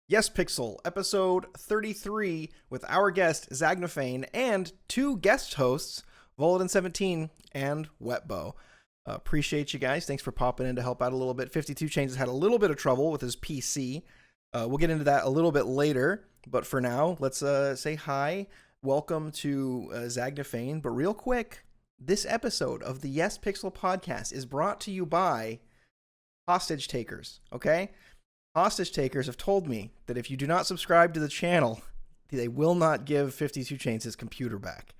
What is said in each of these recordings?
Yespixel, episode 33, with our guest, Zagnaphein, and two guest hosts, Voladin17 and Wetbo. Appreciate you guys. Thanks for popping in to help out a little bit. 52 Chains has had a little bit of trouble with his PC. We'll get into that a little bit later, but for now, let's say hi. Welcome to Zagnaphein. But real quick, this episode of the Yespixel podcast is brought to you by hostage takers, okay? Hostage takers have told me that if you do not subscribe to the channel, they will not give 52 Chains his computer back.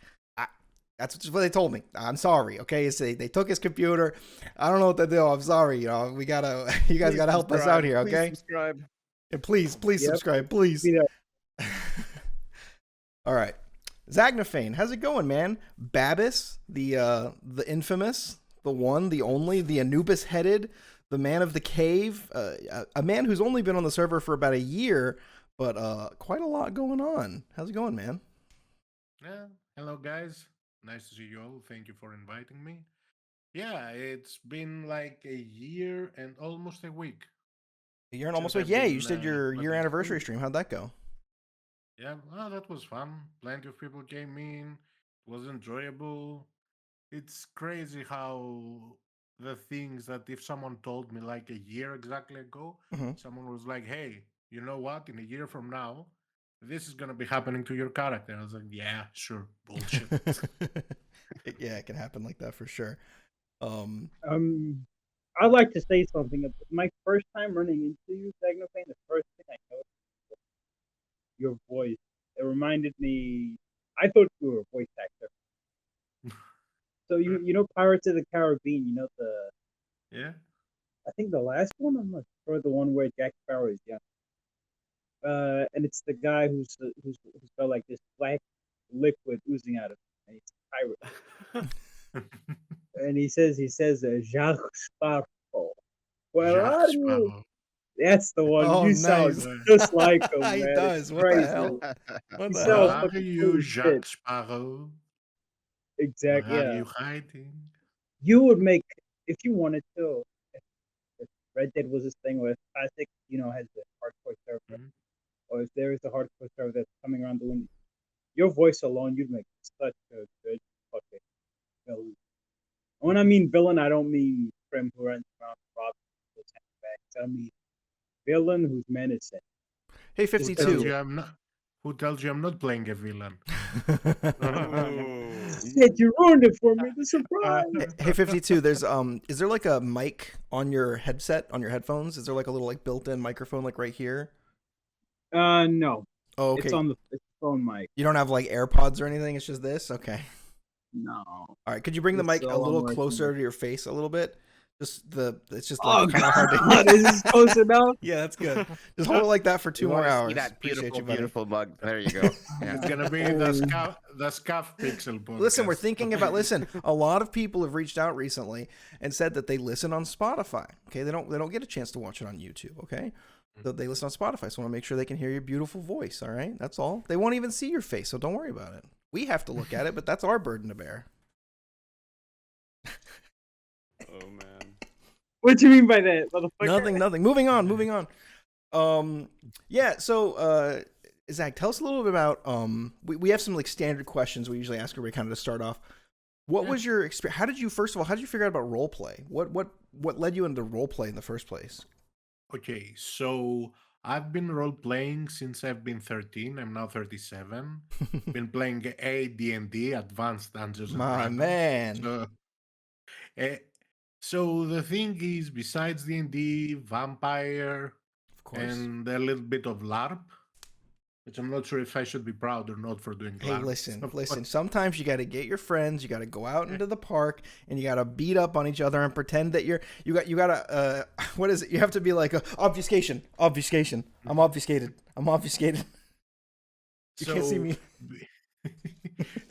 That's just what they told me. I'm sorry, okay? They took his computer. I don't know what to do. I'm sorry. You know, you guys gotta help us out here, okay? Please subscribe. And please subscribe, please. All right, Zagnaphein, how's it going, man? Babis, the infamous, the one, the only, the Anubis-headed, the man of the cave, a man who's only been on the server for about a year, but quite a lot going on. How's it going, man? Yeah, hello guys. Nice to see you all. Thank you for inviting me. Yeah, it's been like a year and almost a week. A year and almost a week. Yeah, you just did your year anniversary stream. How'd that go? Yeah, well, that was fun. Plenty of people came in. It was enjoyable. It's crazy how the things that if someone told me like a year exactly ago, someone was like, hey, you know what? In a year from now, this is going to be happening to your character. I was like, yeah, sure. Bullshit. Yeah, it can happen like that for sure. I'd like to say something. My first time running into you, Zagnaphein, the first thing I noticed was your voice. It reminded me, I thought you were a voice actor. So you know Pirates of the Caribbean, you know Yeah. I think the last one, I'm not sure, the one where Jack Sparrow is young. And it's the guy who's got like this black liquid oozing out of him, and he's a pirate. And he says, Jacques Sparrow. Where are you? That's the one. Oh, you nice. sound just like him, man. He does. It's What crazy. the hell? What the hell? Are you Jacques Sparrow? Exactly. Where Yeah. are you hiding? You would make, if you wanted to, if Red Dead was this thing where Classic, has the hardcore server, or if there is a hardcore server that's coming around the window, your voice alone, you'd make such a good fucking villain. And when I mean villain, I don't mean Prim who runs around robbing people's handbags. I mean villain who's menacing. Hey, 52. Who tells you I'm not playing a villain? Shit, you ruined it for me. The surprise. Hey, 52. There's is there like a mic on your headset, on your headphones? Is there like a little like built-in microphone like right here? No. Oh, okay. It's on the phone mic. You don't have like AirPods or anything? It's just this? Okay. No. All right. Could you bring the mic a little closer to your face a little bit? It's just like kind of hard to. Is this close enough? Yeah, that's good. Just hold it like that for 2 more hours. That beautiful mug. There you go. Yeah. It's gonna be the scuff pixel podcast. Listen, we're thinking about a lot of people have reached out recently and said that they listen on Spotify. Okay, they don't get a chance to watch it on YouTube. Okay, so they listen on Spotify. So I want to make sure they can hear your beautiful voice. All right, that's all. They won't even see your face, so don't worry about it. We have to look at it, but that's our burden to bear. Oh man. What do you mean by that, motherfucker? Nothing. Moving on. Yeah. So, Zach, tell us a little bit about. We have some like standard questions we usually ask everybody kind of to start off. What was your experience? How did you figure out about role play? What led you into role play in the first place? Okay, so I've been role playing since I've been 13. I'm now 37. Been playing D&D, Advanced Dungeons and Dragons. Man. So the thing is, besides D&D, Vampire, of course, and a little bit of LARP, which I'm not sure if I should be proud or not for doing. Hey, LARP. listen. Sometimes you got to get your friends. You got to go out into the park and you got to beat up on each other and pretend that you got to what is it? You have to be like obfuscation. I'm obfuscated. You can't see me.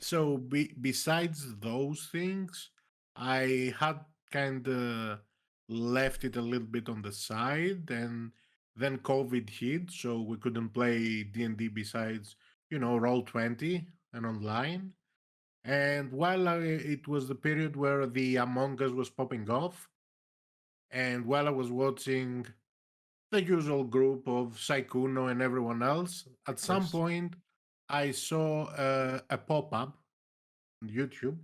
So besides those things, I had kind of left it a little bit on the side, and then COVID hit, so we couldn't play D&D besides, Roll20 and online. And while it was the period where the Among Us was popping off, and while I was watching the usual group of Saikuno and everyone else. At some course. point, I saw a pop-up on YouTube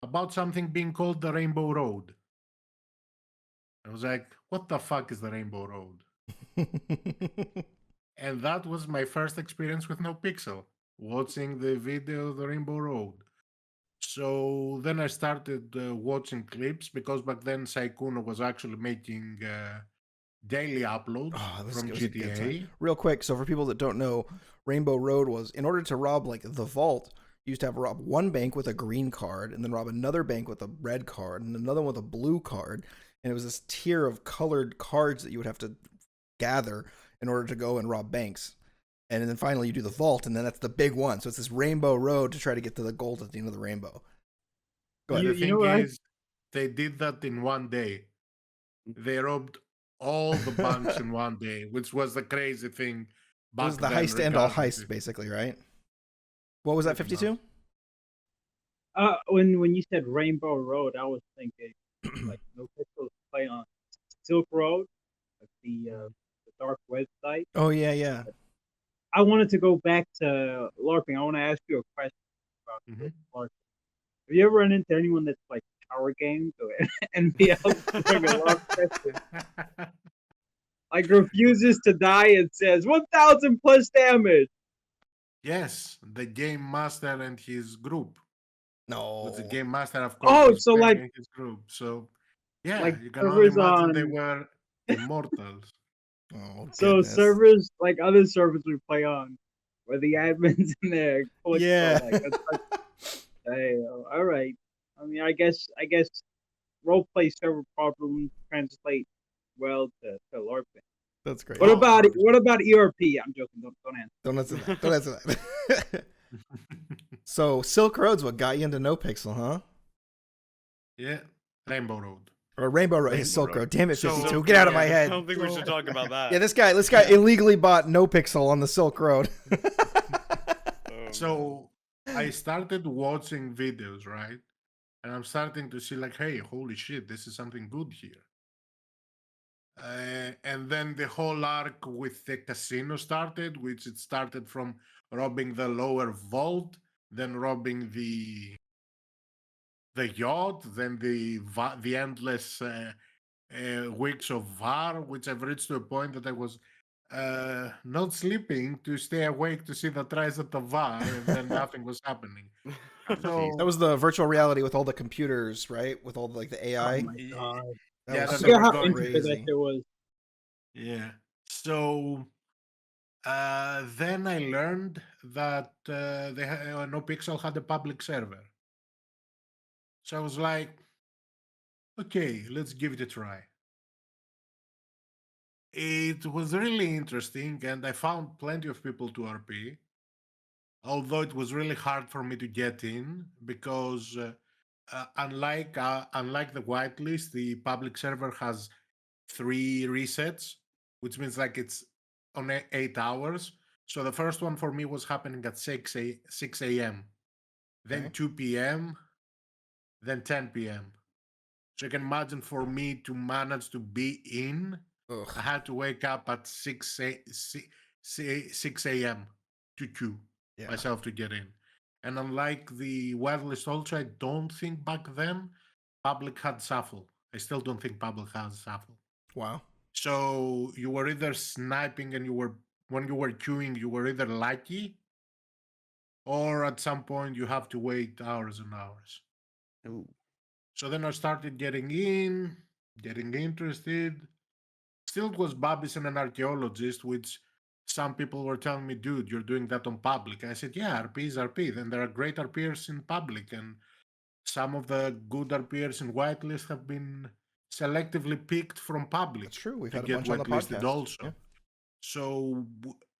about something being called the Rainbow Road. I was like, what the fuck is the Rainbow Road? And that was my first experience with Nopixel, watching the video of the Rainbow Road. So then I started watching clips because back then Saikuno was actually making daily uploads from It was a good time. GTA. Real quick, so for people that don't know, Rainbow Road was, in order to rob like the vault, you used to have rob one bank with a green card, and then rob another bank with a red card, and another one with a blue card. And it was this tier of colored cards that you would have to gather in order to go and rob banks. And then finally you do the vault, and then that's the big one. So it's this Rainbow Road to try to get to the gold at the end of the rainbow. Go ahead. The You thing know what? is, they did that in one day. They robbed all the banks in one day, which was the crazy thing. It was the then, heist to end all regardless heists, if- basically, right? What was that, Pretty 52? When you said Rainbow Road, I was thinking like Nopixel's play on Silk Road, like the dark website. Oh, yeah. I wanted to go back to LARPing. I want to ask you a question about Mhm. LARPing. Have you ever run into anyone that's like power games or anybody else doing a LARP session? Like refuses to die and says 1,000 plus damage. Yes, the game master and his group. No. With the game master, of course, Oh, was so like playing his group. So yeah, like you can only servers imagine they on were immortals. Oh, so goodness. servers like other servers we play on, where the admins in there click Yeah. like hey, all right. I mean, I guess roleplay server problems translate well to LARPing. That's great. What Oh, about 100%. ERP? I'm joking. Don't answer. Don't answer that. Don't answer that. So Silk Road's what got you into NoPixel, huh? Yeah, Rainbow Road. Or Rainbow Road. Rainbow It's Silk Road. Road. Damn it, So- 52. Silk Get out of Road. my I head. don't think we should talk about that. Yeah, this guy illegally bought NoPixel on the Silk Road. Oh, So I started watching videos, right? And I'm starting to see like, hey, holy shit, this is something good here. And then the whole arc with the casino started, which it started from robbing the lower vault, then robbing the yacht, then the endless weeks of VAR, which I've reached to a point that I was not sleeping to stay awake to see the tries at the VAR, and then nothing was happening. So That was the virtual reality with all the computers, right? With all the Oh AI. my god! That yeah, was that I they forget were how going intricate that crazy. shit was. yeah. So then I learned that NoPixel had a public server. So I was like, okay, let's give it a try. It was really interesting, and I found plenty of people to RP. Although it was really hard for me to get in because unlike the whitelist, the public server has 3 resets, which means like it's on 8 hours. So the first one for me was happening at 6 a.m., then Okay. 2 p.m., then 10 p.m. So you can imagine for me to manage to be in, I Ugh. had to wake up at 6 a.m. to queue Yeah. myself to get in. And unlike the whitelist also, I don't think back then public had shuffle. I still don't think public has shuffle. Wow. So you were either sniping and when you were queuing, you were either lucky or at some point you have to wait hours and hours. Ooh. So then I started getting interested. Still it was Babis and an Archaeologist, which some people were telling me, dude, you're doing that on public. I said, yeah, RP is RP. Then there are great RPers in public, and some of the good RPers in whitelist have been selectively picked from public That's true. We've to had a get bunch on the whitelisted podcast. also. Yeah. So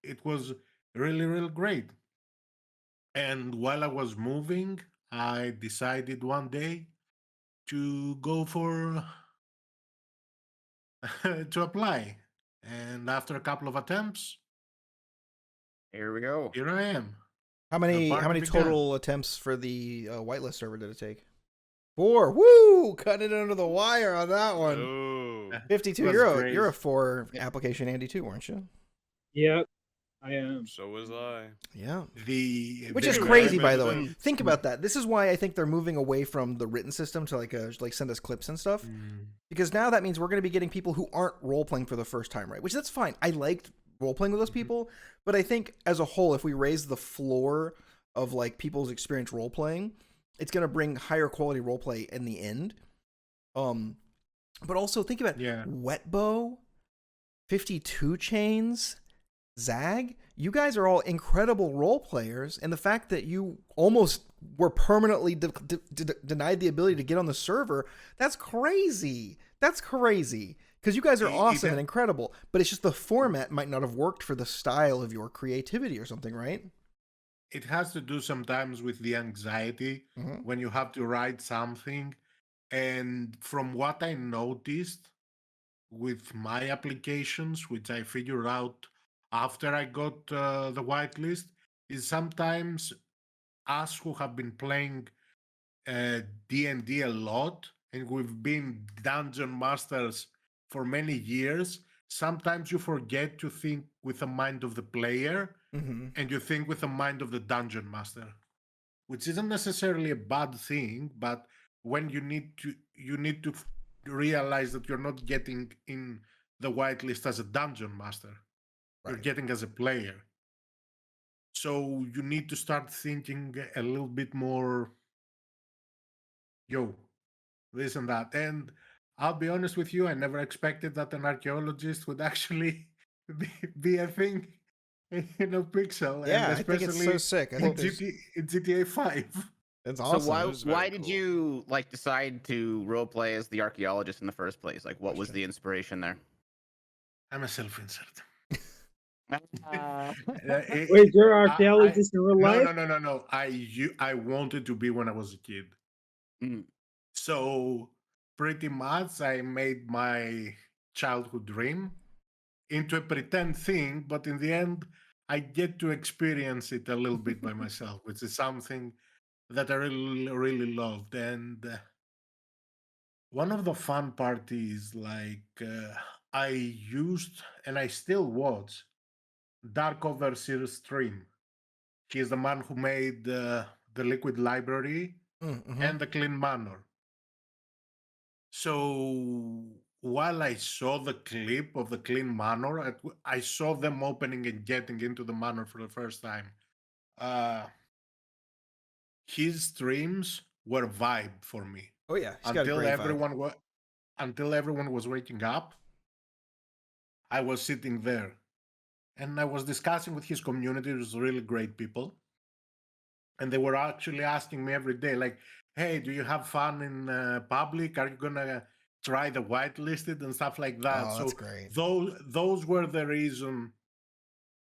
it was really, really great. And while I was moving, I decided one day to go for to apply. And after a couple of attempts, Here we go. here I am. How The many party total attempts for the whitelist server did it take? 4. Woo! Cutting it under the wire on that one. Oh. Oh. 52. was You're a crazy. 4 application Andy too, weren't you? Yep, I am. So was I. Yeah. The Which the is Very crazy, by better the way. than- Think about that. This is why I think they're moving away from the written system to like send us clips and stuff. Mm. Because now that means we're going to be getting people who aren't role playing for the first time, right? Which that's fine. I liked role playing with those people, but I think as a whole, if we raise the floor of like people's experience role playing, it's going to bring higher quality role play in the end. But also think about Wetbow, 52 Chains, Zag. You guys are all incredible role players, and the fact that you almost were permanently denied the ability to get on the server, that's crazy. That's crazy. Because you guys are awesome and incredible, but it's just the format might not have worked for the style of your creativity or something, right? It has to do sometimes with the anxiety when you have to write something. And from what I noticed with my applications, which I figured out after I got the whitelist, is sometimes us who have been playing D&D a lot, and we've been dungeon masters for many years, sometimes you forget to think with the mind of the player and you think with the mind of the dungeon master, which isn't necessarily a bad thing, but when you need to realize that you're not getting in the whitelist as a dungeon master, you're getting as a player. So you need to start thinking a little bit more, this and that. And I'll be honest with you, I never expected that an archaeologist would actually be a thing in Nopixel, Yeah, and I think it's especially so sick. I think in GTA 5. it's So awesome. why did you like decide to role play as the archaeologist in the first place? Like, what was the inspiration there? I'm a self-insert. Wait, you're an archaeologist in real life? No. I wanted to be when I was a kid. So pretty much I made my childhood dream into a pretend thing, but in the end, I get to experience it a little bit by myself, which is something that I really, really loved. And one of the fun parties, I used and I still watch Dark Overseer's stream. He's the man who made the Liquid Library and the Clean Manor. So while I saw the clip of the Clean Manor, I saw them opening and getting into the manor for the first time. His streams were vibe for me. Oh yeah, he's got a great vibe. Until everyone was waking up. I was sitting there, and I was discussing with his community. It was really great people, and they were actually asking me every day, like, "Hey, do you have fun in public? Are you gonna try the whitelisted and stuff like that?" Oh, So that's great. those were the reason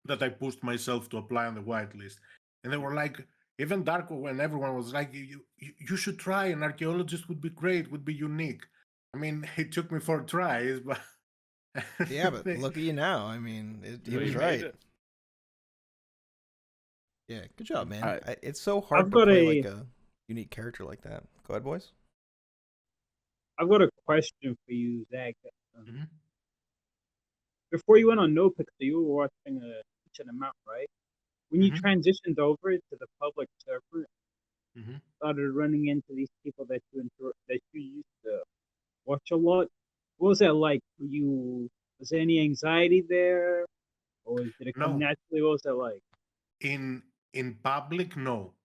that I pushed myself to apply on the whitelist, and they were like, even Darko, when everyone was like, "You should try. An archaeologist would be great, would be unique." I mean, it took me 4 tries, but Yeah, but look at you now. I mean, he was made right. it. Yeah, good job, man. Alright. It's so hard I've to got play like a unique character like that. Go ahead, boys. I've got a question for you, Zach. Mhm. Before you went on Nopixel, you were watching a decent amount, right? When you transitioned over to the public server, started running into these people that you used to watch a lot. What was that like? Was there any anxiety there, or did it come No. naturally? What was that like? In public, no.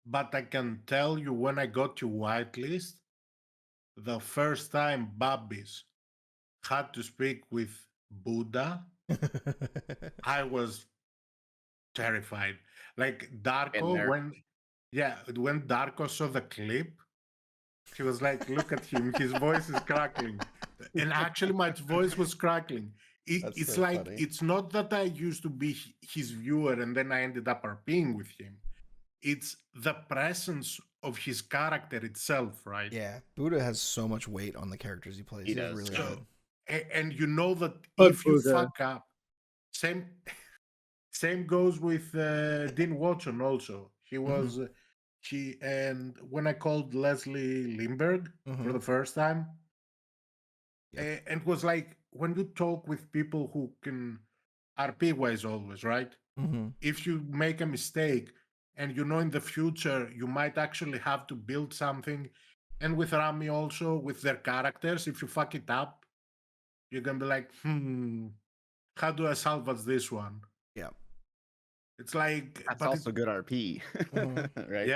But I can tell you, when I got to whitelist, the first time Babis had to speak with Buddha, I was terrified. Like Darko, when Darko saw the clip, he was like, "Look at him, his voice is crackling." And actually, my voice was crackling. That's It's so like, funny. it's not that I used to be his viewer and then I ended up RPing with him. It's the presence of his character itself, right? Yeah, Buddha has so much weight on the characters he plays. He He's does. really So, good. and you know that But if you Buddha. fuck up, same goes with Dean Watson also. He was and when I called Leslie Lindbergh for the first time, And it was like when you talk with people who can RP wise always, right? Mm-hmm. If you make a mistake and you know in the future you might actually have to build something, and with Rami also with their characters, if you fuck it up, you're gonna be like, how do I salvage this one? Yeah. It's like, That's but also good RP, right?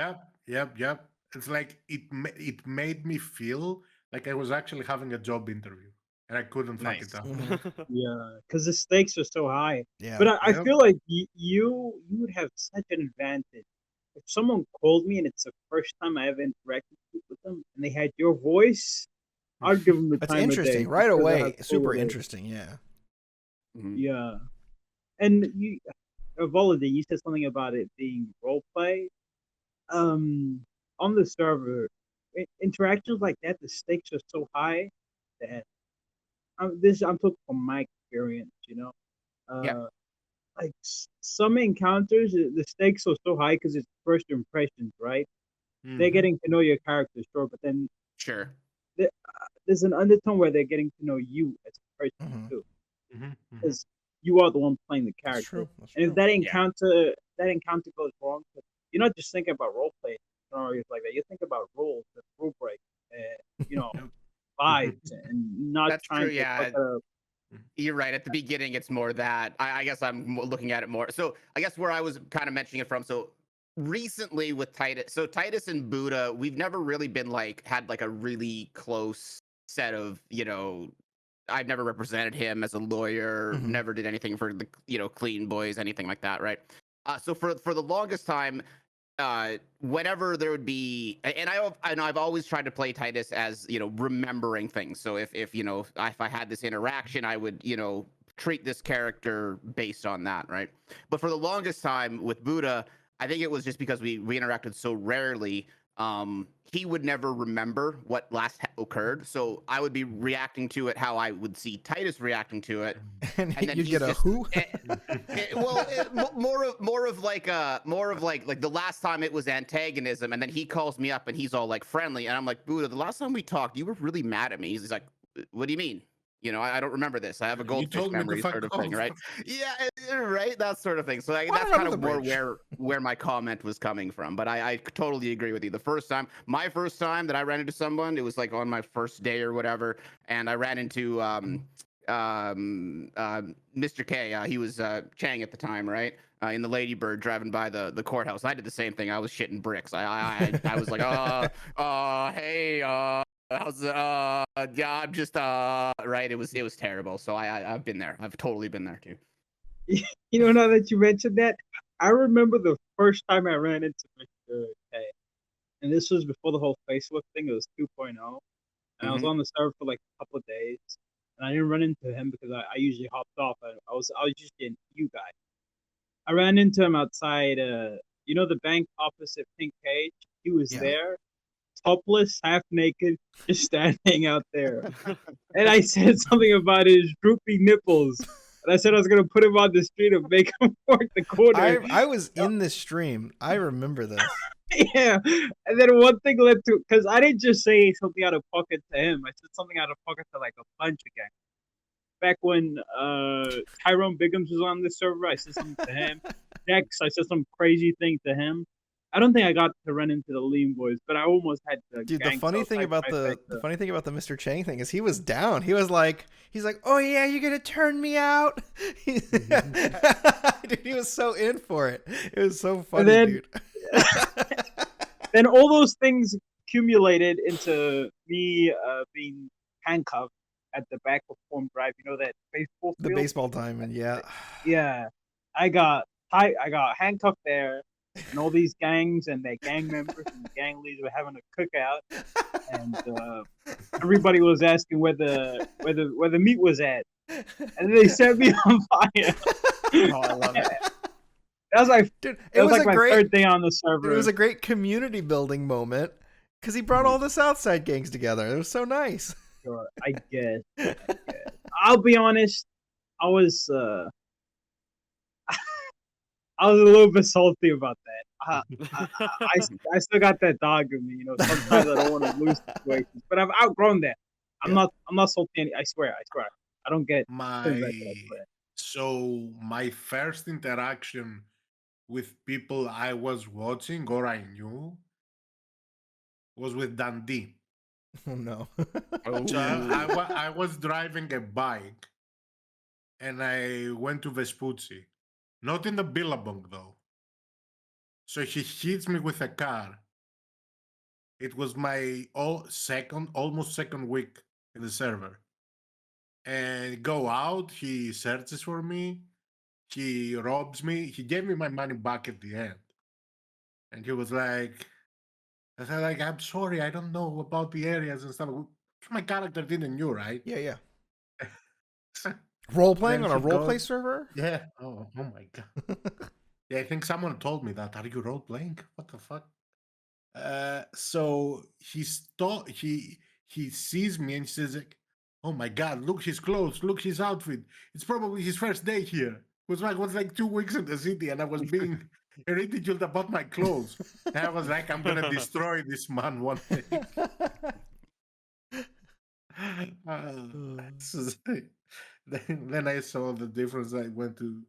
yep. It's like it made me feel like I was actually having a job interview, and I couldn't fuck it Nice. up. Yeah, because the stakes are so high. Yeah. But I Yep. feel like you would have such an advantage if someone called me and it's the first time I ever interacted with them and they had your voice. I'd give them the That's time of day interesting. Right because of how away. cool Super it is. interesting. Yeah. Mhm. Yeah, and you, Volodin, you said something about it being role play. On the server, interactions like that, the stakes are so high that I'm talking from my experience. Yeah. Like some encounters, the stakes are so high because it's first impressions, right? They're Mhm. getting to know your character, sure, but then Sure. there's an undertone where they're getting to know you as a person Mhm. too, Mhm. because you are the one playing the That's character. true. That's And true. if that Yeah. encounter goes wrong, you're not just thinking about role play scenarios like that. You think about rules, and rule break, and Yep. vibes, and not That's trying true. to fuck Yeah. it up. You're right. At the beginning, it's more that I guess I'm looking at it more. So I guess where I was kind of mentioning it from. So recently with Titus, so Titus and Buddha, we've never really been like had like a really close set of I've never represented him as a lawyer, Mhm. never did anything for the clean boys, anything like that, right? So for the longest time, whenever there would be, and I've always tried to play Titus as remembering things. So if I had this interaction, I would treat this character based on that, right? But for the longest time with Buddha, I think it was just because we interacted so rarely. He would never remember what last occurred, so I would be reacting to it how I would see Titus reacting to it, And and then you'd he's get a just who? more of like the last time it was antagonism, and then he calls me up and he's all like friendly, and I'm like, Buddha, the last time we talked, you were really mad at me. He's like, what do you mean? I don't remember this. I have a You goldfish told me to memory, fuck sort of thing, off. right? Yeah, right. That sort of thing. So Water that's under kind the of more bridge. where my comment was coming from. But I totally agree with you. My first time that I ran into someone, it was like on my first day or whatever, and I ran into Mr. K. He was Chang at the time, right? In the Ladybird, driving by the courthouse. I did the same thing. I was shitting bricks. I was like, hey, how's yeah, I'm just right. It was terrible. So I've been there. I've totally been there too. Now that you mentioned that, I remember the first time I ran into Mr. K, and this was before the whole facelift thing. It was 2.0, and I was Mhm. on the server for like a couple of days, and I didn't run into him because I usually hopped off. I was just an EU guy. I ran into him outside, the bank opposite Pink Cage. He was Yeah. there, topless, half naked, just standing out there. And I said something about his droopy nipples. And I said I was gonna put him on the street and make him work the corner. I was in this stream. I remember this. Yeah. And then one thing led to, because I didn't just say something out of pocket to him. I said something out of pocket to like a bunch of guys. Back when Tyrone Biggums was on the server, I said something to him. Dex, I said some crazy thing to him. I don't think I got to run into the Lean Boys, but I almost had to. Dude, the funny thing about the Mr. Chang thing is he was down. He's like, oh yeah, you're gonna turn me out. Dude, he was so in for it. It was so funny, dude. Then all those things accumulated into me being handcuffed at the back of Form Drive. That baseball field? The baseball diamond, yeah. Yeah, I got handcuffed there, and all these gangs and their gang members and gang leaders were having a cookout, and everybody was asking where the meat was at, and they set me on fire. Oh, I love it. That was like, dude, it was like my third day on the server. It was a great community building moment because he brought all the Southside gangs together. It was so nice. Sure, I guess. I'll be honest. I was a little bit salty about that. I still got that dog in me. Sometimes I don't want to lose situations, but I've outgrown that. I'm not salty. I swear. I don't get invested. I My swear. so my first interaction with people I was watching or I knew was with Dundee. Oh no. So Oh. I was driving a bike and I went to Vespucci, not in the Billabong though. So he hits me with a car. It was my almost second week in the server. And go out, he searches for me, he robs me, he gave me my money back at the end. And he was like, I said, like, I'm sorry, I don't know about the areas and stuff. My character didn't know, right? Yeah. Role playing Then on a he role play goes, server? yeah. Oh my god. Yeah, I think someone told me that. Are you role playing? What the fuck? So he sees me and he says like, "Oh my god, look his clothes, look his outfit. It's probably his first day here." It was like 2 weeks in the city, and I was being ridiculed about my clothes. And I was like, "I'm gonna destroy this man one day." This is- then I saw the difference. I went to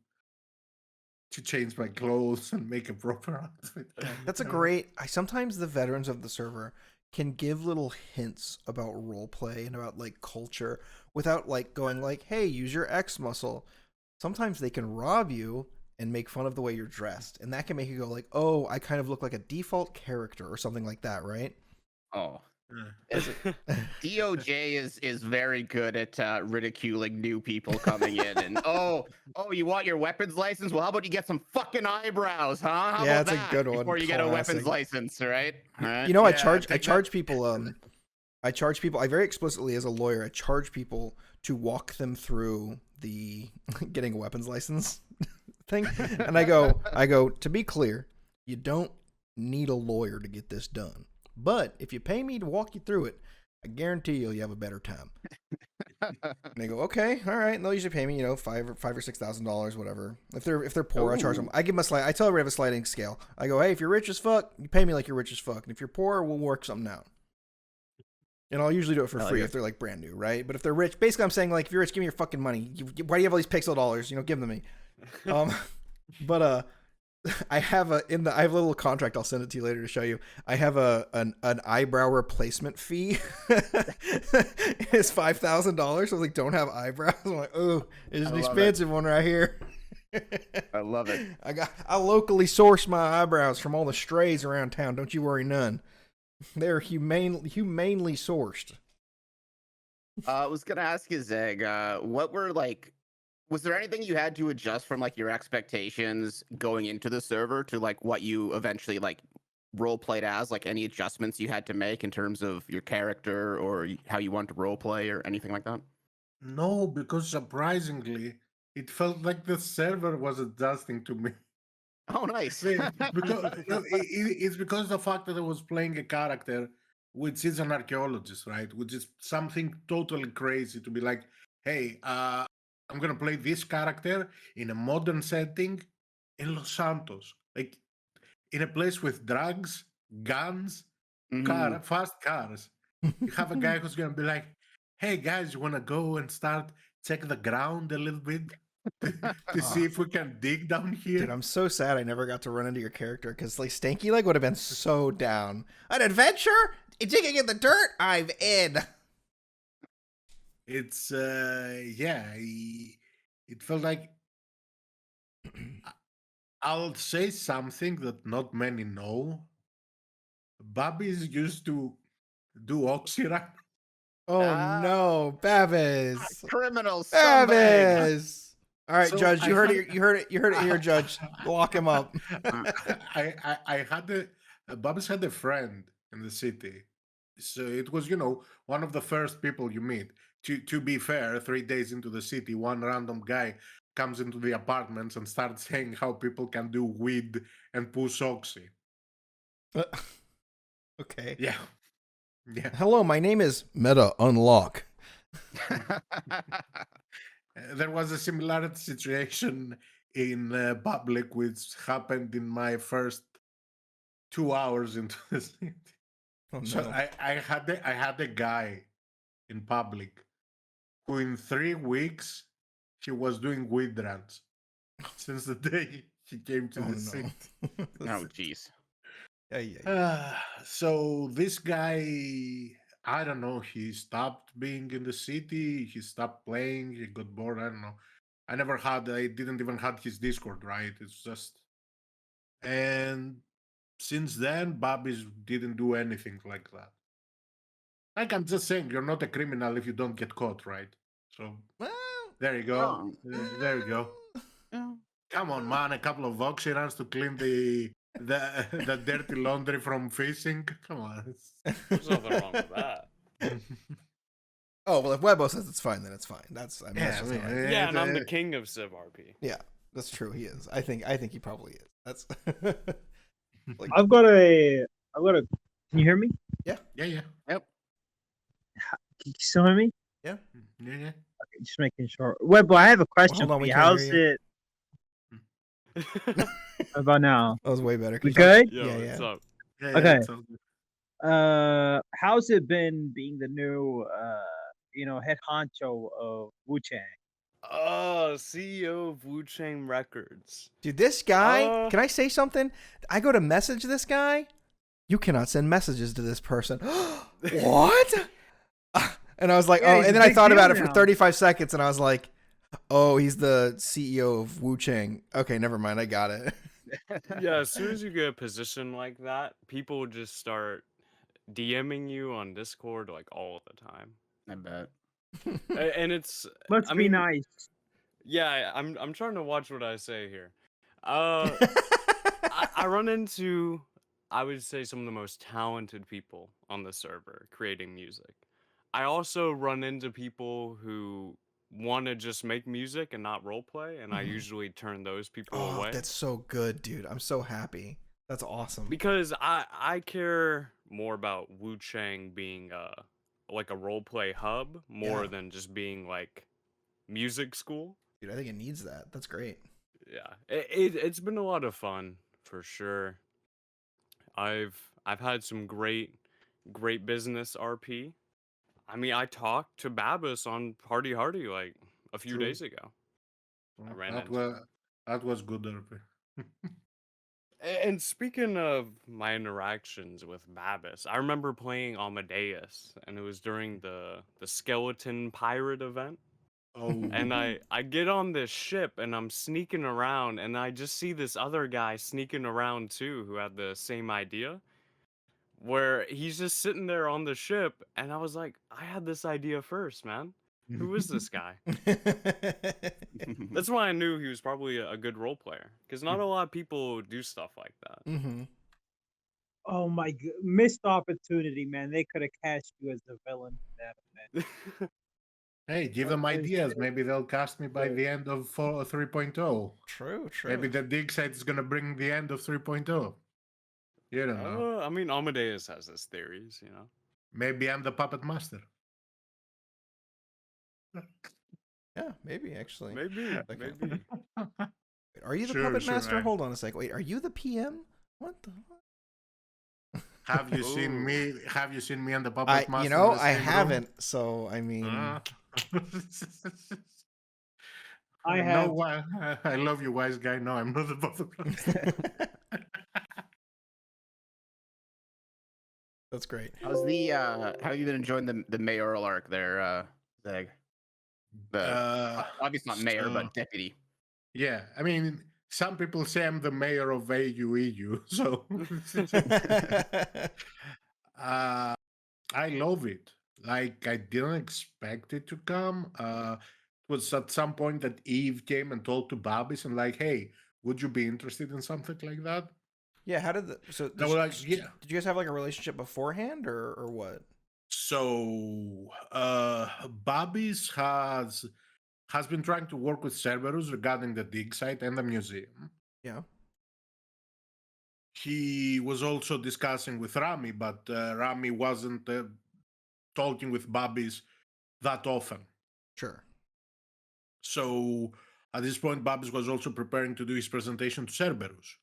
change my clothes and make a proper outfit. That's a great. Sometimes the veterans of the server can give little hints about role play and about like culture without like going like, "Hey, use your X muscle." Sometimes they can rob you and make fun of the way you're dressed, and that can make you go like, "Oh, I kind of look like a default character or something like that," right? Oh. Yeah. DOJ is very good at ridiculing new people coming in, and you want your weapons license? Well, how about you get some fucking eyebrows, huh? How Yeah, about that's a that good one. before you get a weapons Classic. license, right? Right? You know, I Yeah, charge people. I charge people. I very explicitly, as a lawyer, I charge people to walk them through the getting a weapons license thing, and I go to be clear, you don't need a lawyer to get this done. But if you pay me to walk you through it, I guarantee you'll have a better time. And they go, okay, all right. And they'll usually pay me, $5,000 or $6,000, whatever. If they're poor, I charge them. I give them I tell everybody I have a sliding scale. I go, hey, if you're rich as fuck, you pay me like you're rich as fuck, and if you're poor, we'll work something out. And I'll usually do it for free if they're like brand new, right? But if they're rich, basically I'm saying like, if you're rich, give me your fucking money. Why do you have all these pixel dollars? Give them to me. But I have a little contract. I'll send it to you later to show you. I have an eyebrow replacement fee. It's $5,000. I was like, don't have eyebrows. I'm like, oh, it's an expensive one right here. I love it. I locally source my eyebrows from all the strays around town. Don't you worry none. They're humanely sourced. I was gonna ask you, Zeg, what were like? Was there anything you had to adjust from like your expectations going into the server to like what you eventually like role played as? Like any adjustments you had to make in terms of your character or how you want to role play or anything like that? No, because surprisingly, it felt like the server was adjusting to me. Oh, nice. It's because the fact that I was playing a character which is an archaeologist, right? Which is something totally crazy to be like, hey, I'm gonna play this character in a modern setting in Los Santos, like in a place with drugs, guns, fast cars. You have a guy who's gonna be like, hey guys, you wanna go and start check the ground a little bit? To see if we can dig down here. Dude, I'm so sad I never got to run into your character because like Stanky Leg would have been so down. An adventure? Digging in the dirt? I'm in. It's it felt like I'll say something that not many know. Babis used to do Oxyra. Oh no, Babis. Criminal scumbag. Babis. All right, So Judge, you I heard had- it. You heard it here, Judge. Lock him up. I had Babis had a friend in the city. So it was, one of the first people you meet. To be fair, 3 days into the city, one random guy comes into the apartments and starts saying how people can do weed and push oxy. Okay. Yeah. Yeah. Hello, my name is Meta Unlock. There was a similar situation in public, which happened in my first 2 hours into the city. Oh no. So I had a guy in public, who in 3 weeks he was doing weed runs since the day he came to Oh the city. no. Oh, jeez. So this guy, I don't know, he stopped being in the city, he stopped playing, he got bored, I don't know. I didn't even have his Discord, right? It's just, and since then, Babis didn't do anything like that. Like I'm just saying, you're not a criminal if you don't get caught, right? So Well, there you go. Oh. There you go. Yeah. Come on, man! A couple of Voxy runs to clean the the dirty laundry from fishing. Come on. There's nothing wrong with that. Oh well, if Webbo says it's fine, then it's fine. That's Yeah, that's just how I am. Yeah, and I'm the king of Civ RP. Yeah, that's true. He is. I think he probably is. That's like, I've got a. Can you hear me? yeah. Yep. Can you still hear me? Yeah. Okay, just making sure. Webbo, I have a question hold on, for we you. can't How's hear it? How about now? that was way better. We Can you good? Yo, Yeah, what's yeah. up? Okay. It's all good. How's it been being the new, head honcho of Wu Chang? Oh, CEO of Wu Chang Records. Dude, this guy, Uh, can I say something? I go to message this guy. You cannot send messages to this person. What? And I was like, Yeah, oh, he's and a then I big thought about deal it for now. 35 seconds and I was like, oh, he's the CEO of Wu Chang. Okay, never mind. I got it. Yeah, as soon as you get a position like that, people just start DMing you on Discord like all the time. I bet. And it's Must I be mean, nice. yeah, I'm trying to watch what I say here. I run into, I would say, some of the most talented people on the server creating music. I also run into people who want to just make music and not roleplay, and I Mhm. usually turn those people Oh, away that's so good, dude. I'm so happy. That's awesome. because I care more about Wu Chang being like a roleplay hub more Yeah. than just being like music school. Dude, I think it needs that. That's great. Yeah, it's been a lot of fun for sure. I've had some great business RP. I mean, I talked to Babis on Hardy Hardy like a few True. days ago. I ran That into was that was good, RP. And speaking of my interactions with Babis, I remember playing Amadeus, and it was during the Skeleton Pirate event. Oh, And I get on this ship and I'm sneaking around and I just see this other guy sneaking around too who had the same idea where he's just sitting there on the ship and I was like, I had this idea first, man. Who is this guy? That's why I knew he was probably a good role player because not a lot of people do stuff like that. Mm-hmm. Oh my god, missed opportunity, man. They could have cast you as the villain for that event. hey, give them Okay, ideas. shit. Maybe they'll cast me by Yeah. the end of 3.0. True, true. Maybe the dig site is gonna bring the end of 3.0. You don't know. I mean, Amadeus has his theories, you know. Maybe I'm the puppet master. Yeah, maybe actually. Maybe, Okay. maybe. Wait, are you the Sure, puppet sure, master? I- Hold on a sec. Wait, are you the PM? What the? Have you seen Ooh. me? Have you seen me and the puppet master? I in the I same room? haven't. So I mean, Ah. I No, have. I love you, wise guy. No, I'm not the puppet master. that's great. Oh. How have you been enjoying the mayoral arc there, Zeg? Obviously not mayor, so- but deputy. Yeah, I mean, some people say I'm the mayor of AU, so I love it. Like, I didn't expect it to come. It was at some point that Eve came and told to Babis and like, hey, would you be interested in something like that? Yeah, how did so? They were like, yeah. Did you guys have like a relationship beforehand, or what? So Babis has been trying to work with Cerberus regarding the dig site and the museum. Yeah. He was also discussing with Rami, but Rami wasn't talking with Babis that often. Sure. So at this point, Babis was also preparing to do his presentation to Cerberus.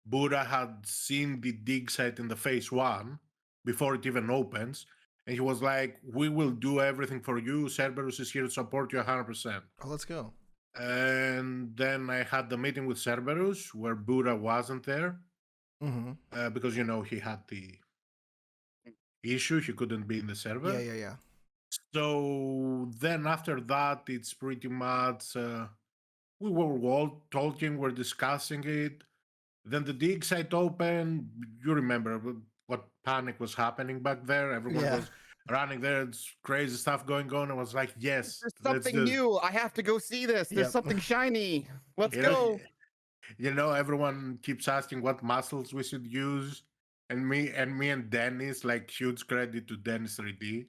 Buddha had seen the dig site in the phase 1 before it even opens, And he was like, "We will do everything for you. Cerberus is here to support you 100%." Oh, let's go. And then I had the meeting with Cerberus where Buddha wasn't there because, he had the issue. He couldn't be in the server. Yeah. So then after that, it's pretty much we were all talking, we're discussing it. Then the dig site opened. You remember what panic was happening back there? Everyone was running there. It's crazy stuff going on. I was like, yes, There's something new. I have to go see this. There's something shiny. Let's go. Everyone keeps asking what muscles we should use. And me and Dennis, like huge credit to Dennis 3D,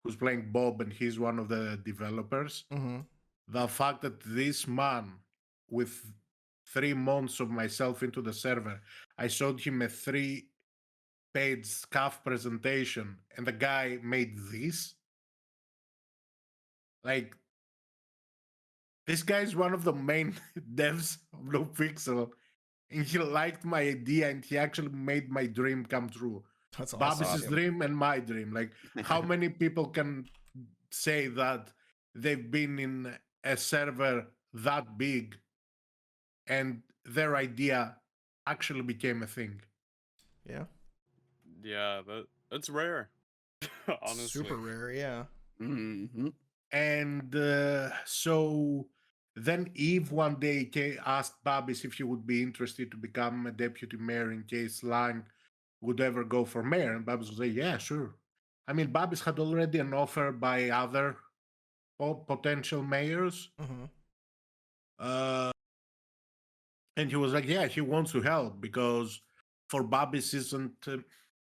who's playing Bob, and he's one of the developers. The fact that this man, with 3 months of myself into the server, I showed him a 3-page SCAF presentation, and the guy made this. Like, this guy is one of the main devs of Nopixel, and he liked my idea, and he actually made my dream come true. That's Babis's awesome. dream and my dream. Like, how many people can say that they've been in a server that big and their idea actually became a thing? Yeah. Yeah, that's rare. Honestly. Super rare, yeah. And so then Eve one day asked Babis if he would be interested to become a deputy mayor in case Lang would ever go for mayor. And Babis would say, yeah, sure. I mean, Babis had already an offer by other potential mayors. And he was like, yeah, he wants to help because for Babis isn't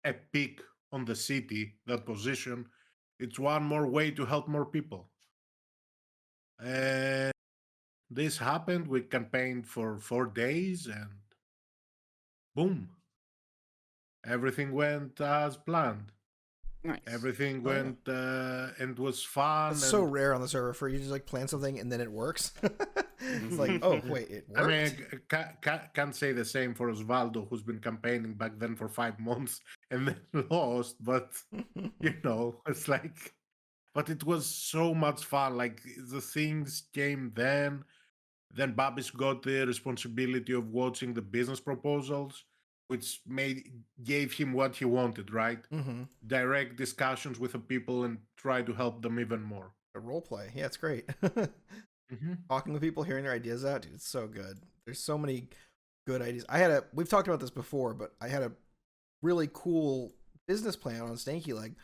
a peak on the city, that position. It's one more way to help more people. And this happened. We campaigned for 4 days and boom. Everything went as planned. Nice. Everything went and was fun. It's so rare on the server for you to just like plan something and then it works. It's like, oh wait, it worked. I mean, can't say the same for Osvaldo, who's been campaigning back then for 5 months and then lost. But it's like, but it was so much fun. Like the things came then. Then Babis got the responsibility of watching the business proposals, which gave him what he wanted, right? Direct discussions with the people and try to help them even more. A role play, yeah, it's great. Talking with people, hearing their ideas out, dude, it's so good. There's so many good ideas. We've talked about this before, but I had a really cool business plan on Stanky Leg.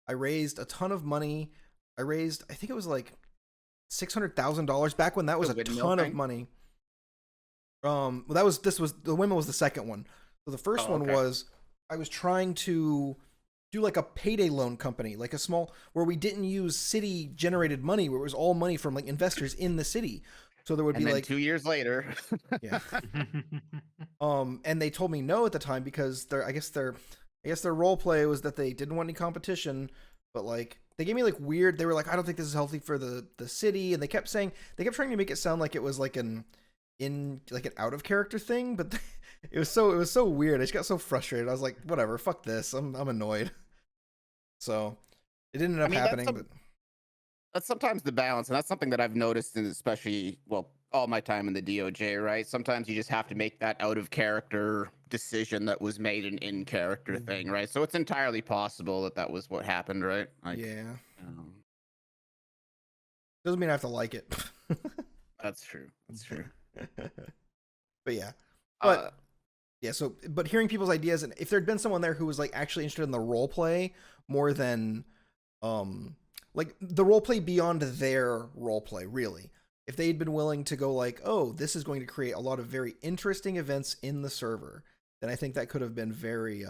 I raised a ton of money. I think it was like $600,000 back when that was a ton of money. The women was the second one. So the first one was I was trying to do like a payday loan company, like a small where we didn't use city generated money, where it was all money from like investors in the city. So there would be like 2 years later. Yeah. And they told me no at the time because I guess their role play was that they didn't want any competition, but like they gave me like weird, they were like, I don't think this is healthy for the city, and they kept trying to make it sound like it was like an out of character thing, but it was so weird. I just got so frustrated. I was like, whatever, fuck this. I'm annoyed. So it didn't end up happening, but that's sometimes the balance, and that's something that I've noticed, in especially all my time in the DOJ, right? Sometimes you just have to make that out of character decision that was made an in character thing, right? So it's entirely possible that was what happened, right? Like, yeah. Doesn't mean I have to like it. That's true. But yeah. Yeah, so but hearing people's ideas, and if there'd been someone there who was like actually interested in the role play more than like the role play beyond their role play, really. If they'd been willing to go like, oh, this is going to create a lot of very interesting events in the server, then I think that could have been very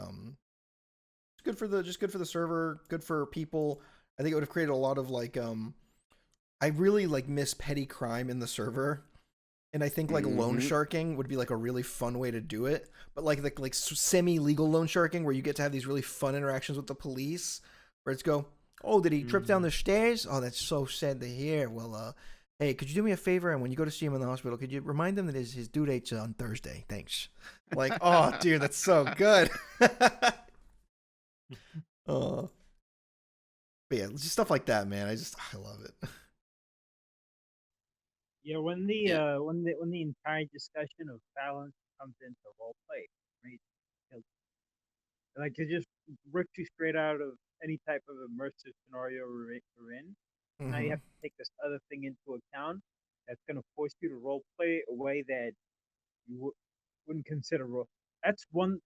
good for the server, good for people. I think it would have created a lot of like I really like miss petty crime in the server. And I think like loan sharking would be like a really fun way to do it, but like semi-legal loan sharking where you get to have these really fun interactions with the police, where it's go, oh, did he trip down the stairs? Oh, that's so sad to hear. Well, hey, could you do me a favor? And when you go to see him in the hospital, could you remind him that his due date's on Thursday? Thanks. Like, oh, dude, that's so good. Oh, But yeah, just stuff like that, man. I love it. Yeah, when the Yeah. when the entire discussion of balance comes into role play, right? Like it just rips you straight out of any type of immersive scenario we're in. Now you Mm-hmm. have to take this other thing into account. That's going to force you to role play a way that you wouldn't consider role. That's one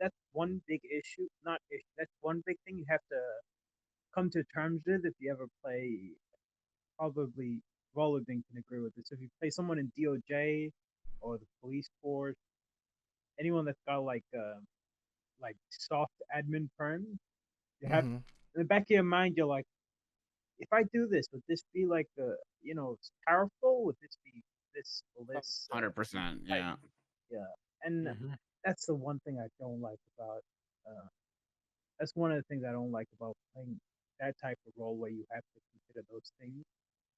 big issue. Not issue. That's one big thing you have to come to terms with if you ever play. Probably Rolling can agree with this. If you play someone in DOJ or the police force, anyone that's got like soft admin perms, you have Mm-hmm. in the back of your mind, you're like, if I do this, would this be like it's powerful? Would this be this or this? 100%. Type? Yeah. Yeah, and Mhm. that's the one thing I don't like about. That's one of the things I don't like about playing that type of role where you have to consider those things.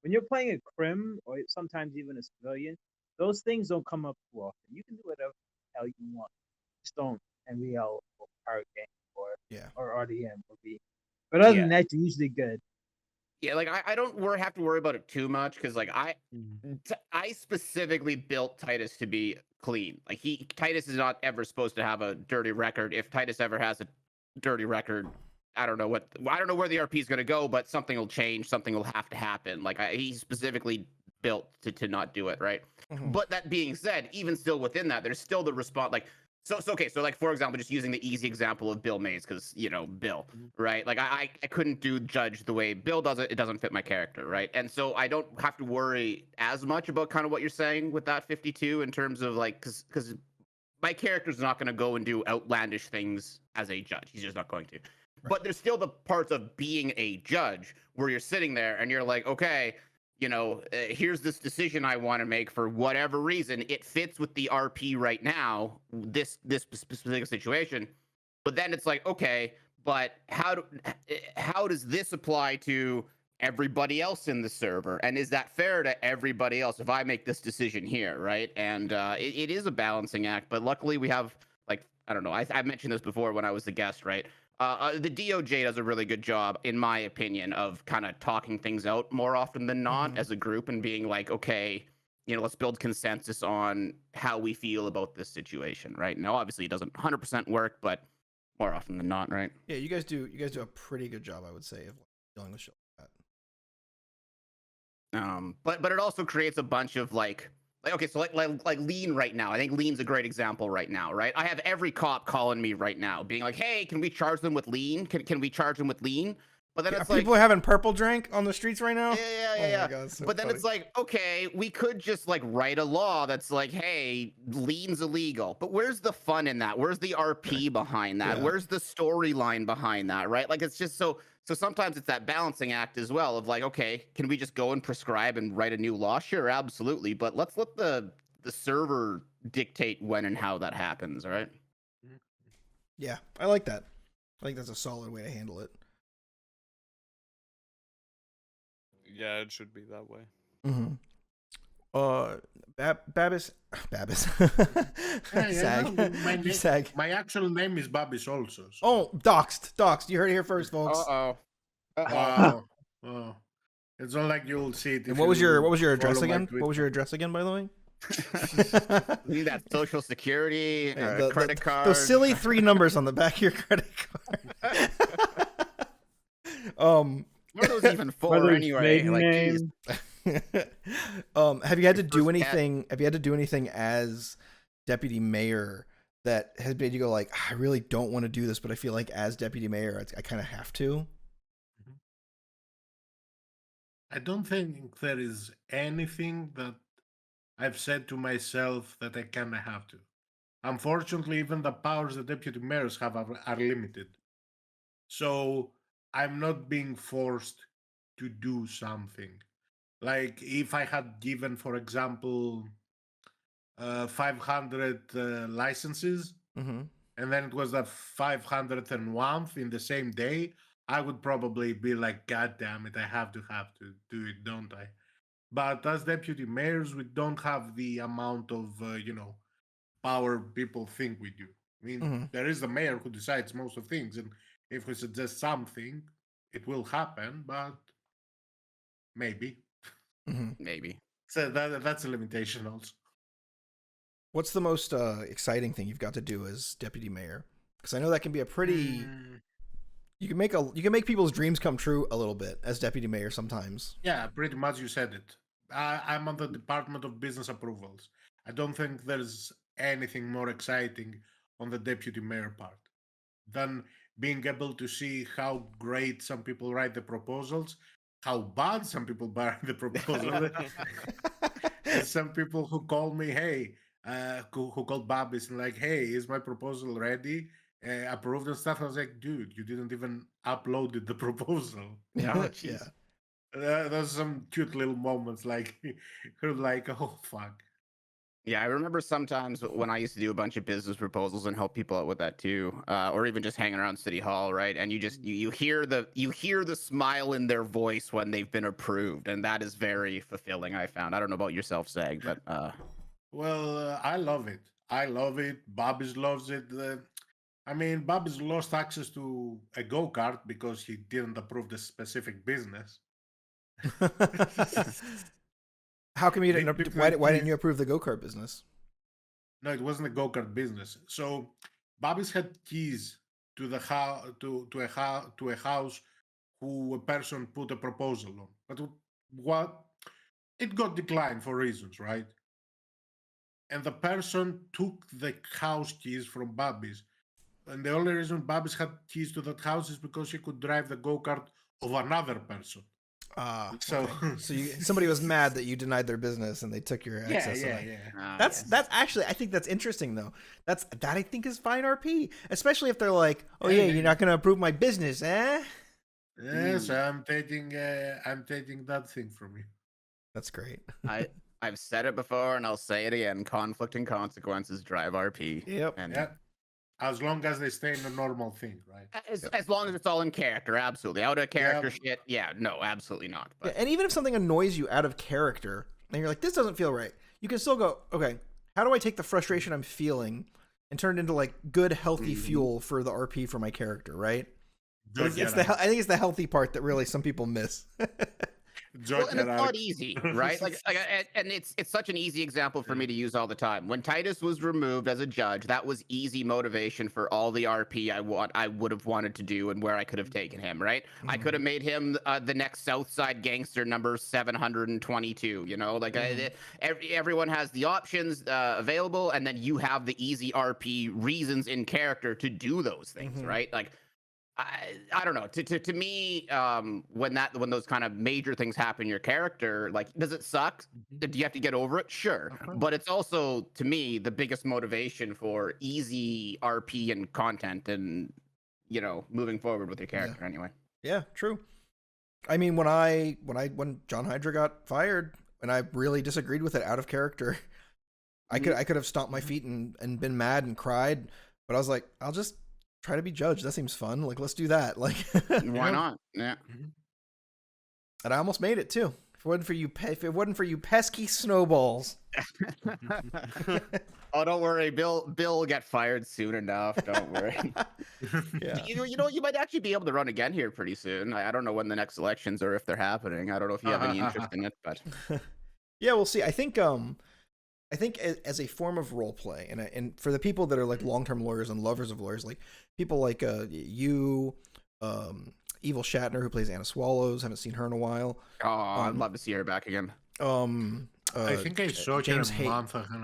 When you're playing a crim or sometimes even a civilian, those things don't come up too often. You can do whatever the hell you want. Just don't NVL or Pirate Game Yeah. or RDM or B. But other than Yeah. that, you're usually good. Yeah, like I don't have to worry about it too much because like I specifically built Titus to be clean. Like Titus is not ever supposed to have a dirty record. If Titus ever has a dirty record, I don't know where the RP is going to go, but something will change. Something will have to happen. Like he's specifically built to not do it, right? Mm-hmm. But that being said, even still within that, there's still the response. Like so okay. So like for example, just using the easy example of Bill Mays because Bill, right? Like I couldn't do Judge the way Bill does it. It doesn't fit my character, right? And so I don't have to worry as much about kind of what you're saying with that 52 in terms of like because my character's not going to go and do outlandish things as a judge. He's just not going to. Right. But there's still the parts of being a judge where you're sitting there and you're like, okay, here's this decision I want to make for whatever reason. It fits with the RP right now, this specific situation. But then it's like, okay, but how does this apply to everybody else in the server? And is that fair to everybody else if I make this decision here, right? And it is a balancing act. But luckily we have, like, I don't know, I mentioned this before when I was the guest, right? The DOJ does a really good job, in my opinion, of kind of talking things out more often than not as a group and being like, okay, let's build consensus on how we feel about this situation, right? Now, obviously, it doesn't 100% work, but more often than not, right? Yeah, you guys do a pretty good job, I would say, of dealing with shit like that. But it also creates a bunch of like okay, so like Lean right now. I think Lean's a great example right now, right? I have every cop calling me right now, being like, "Hey, can we charge them with Lean? Can we charge them with Lean?" But then Are it's like, people having purple drink on the streets right now? yeah. Oh my god, so But then funny. it's like, okay, we could just like write a law that's like, hey, Lean's illegal. But where's the fun in that? Where's the RP behind that? Yeah. Where's the storyline behind that? Right? Like it's just so sometimes it's that balancing act as well of like, okay, can we just go and prescribe and write a new law? Sure, absolutely. But let's let the server dictate when and how that happens, right? Yeah, I like that. I think that's a solid way to handle it. Yeah, it should be that way. Mm-hmm. Babis. Yeah, Sag. My actual name is Babis also. So. Oh, doxed. You heard it here first, folks. Oh. It's not like you'll see it. And what was your address again? What was your address again, by the way? You need that social security, the credit card. Those silly 3 numbers on the back of your credit card. What are those even for anyway? Like, geez. Have you had to do anything? Have you had to do anything as deputy mayor that has made you go like, I really don't want to do this, but I feel like as deputy mayor, I kind of have to? I don't think there is anything that I've said to myself that I kind of have to. Unfortunately, even the powers the deputy mayors have are limited. So I'm not being forced to do something. Like if I had given, for example, 500 licenses, and then it was the 501th in the same day, I would probably be like, God damn it, I have to do it, don't I? But as deputy mayors, we don't have the amount of, power people think we do. I mean, there is the mayor who decides most of things, and if we suggest something, it will happen, but maybe. Maybe. So that's a limitation also. What's the most exciting thing you've got to do as deputy mayor? Because I know that can be a pretty. You can make people's dreams come true a little bit as deputy mayor sometimes. Yeah, pretty much you said it. I'm on the Department of Business Approvals. I don't think there's anything more exciting on the deputy mayor part than being able to see how great some people write the proposals, how bad some people write the proposals. And some people who call me, hey, who called Babis and like, hey, is my proposal ready? Approved and stuff. I was like, dude, you didn't even uploaded the proposal. Oh, jeez. There's some cute little moments like, you're like, oh fuck. Yeah, I remember sometimes when I used to do a bunch of business proposals and help people out with that too, or even just hanging around City Hall, right? And you hear the smile in their voice when they've been approved, and that is very fulfilling. I found. I don't know about yourself, Sag, but Well, I love it. I love it. Babis loves it. I mean, Babis lost access to a go-kart because he didn't approve the specific business. How come you didn't? Why didn't you approve the go-kart business? No, it wasn't a go-kart business. So Babis had keys to the house to a house who a person put a proposal on, but what it got declined for reasons, right? And the person took the house keys from Babis. And the only reason Babis had keys to that house is because she could drive the go-kart of another person. So, okay. So somebody was mad that you denied their business and they took your access. Yeah. That's actually, I think that's interesting though. That I think is fine RP, especially if they're like, oh yeah, you're not gonna approve my business, eh? Yes, I'm taking that thing from you. That's great. I've said it before and I'll say it again. Conflict and consequences drive RP. Yep. And yeah. As long as they stay in a normal thing, right? As long as it's all in character, absolutely. Out of character shit, no, absolutely not. But. Yeah, and even if something annoys you out of character, and you're like, this doesn't feel right, you can still go, okay, how do I take the frustration I'm feeling and turn it into like good, healthy fuel for the RP for my character, right? I think it's the healthy part that really some people miss. Well, and it's not easy, right? And it's such an easy example for me to use all the time. When Titus was removed as a judge, that was easy motivation for all the RP I would have wanted to do and where I could have taken him, right? I could have made him the next Southside gangster number 722. You know, like everyone has the options available, and then you have the easy RP reasons in character to do those things, right? Like. I don't know. To me, when those kind of major things happen in your character, like, does it suck? Do you have to get over it? Sure, but it's also, to me, the biggest motivation for easy RP and content, and moving forward with your character anyway. Yeah, true. I mean, when John Hydra got fired, and I really disagreed with it out of character, I could have stomped my feet and been mad and cried, but I was like, I'll just try to be judged. That seems fun. Like, let's do that. Like, why not? Yeah. And I almost made it too. If it wasn't for you pesky snowballs. Oh, don't worry. Bill will get fired soon enough. Don't worry. Yeah. You might actually be able to run again here pretty soon. I don't know when the next elections or if they're happening. I don't know if you have any interest in it, but yeah, we'll see. I think as a form of role play, and for the people that are like long-term lawyers and lovers of lawyers, like people like you, Evil Shatner, who plays Anna Swallows, haven't seen her in a while. Oh, I'd love to see her back again. I think I saw James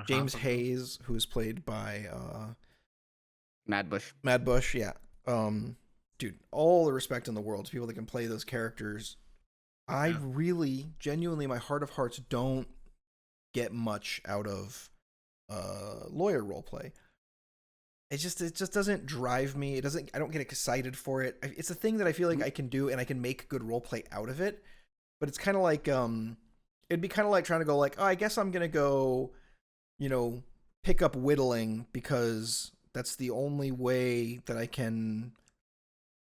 James Hayes, who is played by Mad Bush. Mad Bush, yeah. Dude, all the respect in the world to people that can play those characters. I really, genuinely, my heart of hearts, don't get much out of lawyer roleplay. It just doesn't drive me. I don't get excited for it. It's a thing that I feel like I can do and I can make good roleplay out of it. But it's kind of like it'd be kind of like trying to go like, oh, I guess I'm gonna go, pick up whittling because that's the only way that I can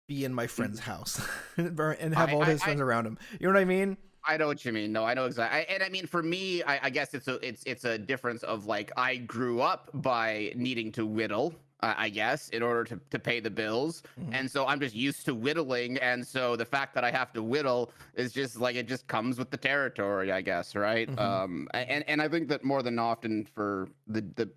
be in my friend's house and have all his friends around him. You know what I mean? I know what you mean. No, I know exactly. And I mean, for me, I guess it's a difference of like, I grew up by needing to whittle, I guess, in order to pay the bills. And so I'm just used to whittling, and so the fact that I have to whittle is just like, it just comes with the territory, I guess, right? And I think that more than often for the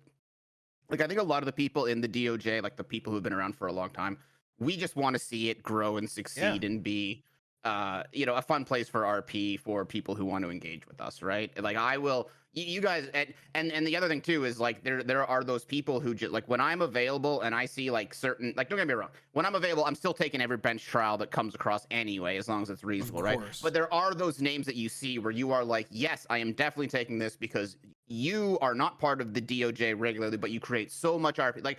like, I think a lot of the people in the DOJ, like the people who've been around for a long time, we just want to see it grow and succeed and be a fun place for RP for people who want to engage with us, right? Like, I will, you guys, and the other thing too is, like, there are those people who just, like, when I'm available and I see, like, certain, like, don't get me wrong, when I'm available, I'm still taking every bench trial that comes across anyway, as long as it's reasonable, right? But there are those names that you see where you are like, yes, I am definitely taking this because you are not part of the DOJ regularly, but you create so much RP. Like,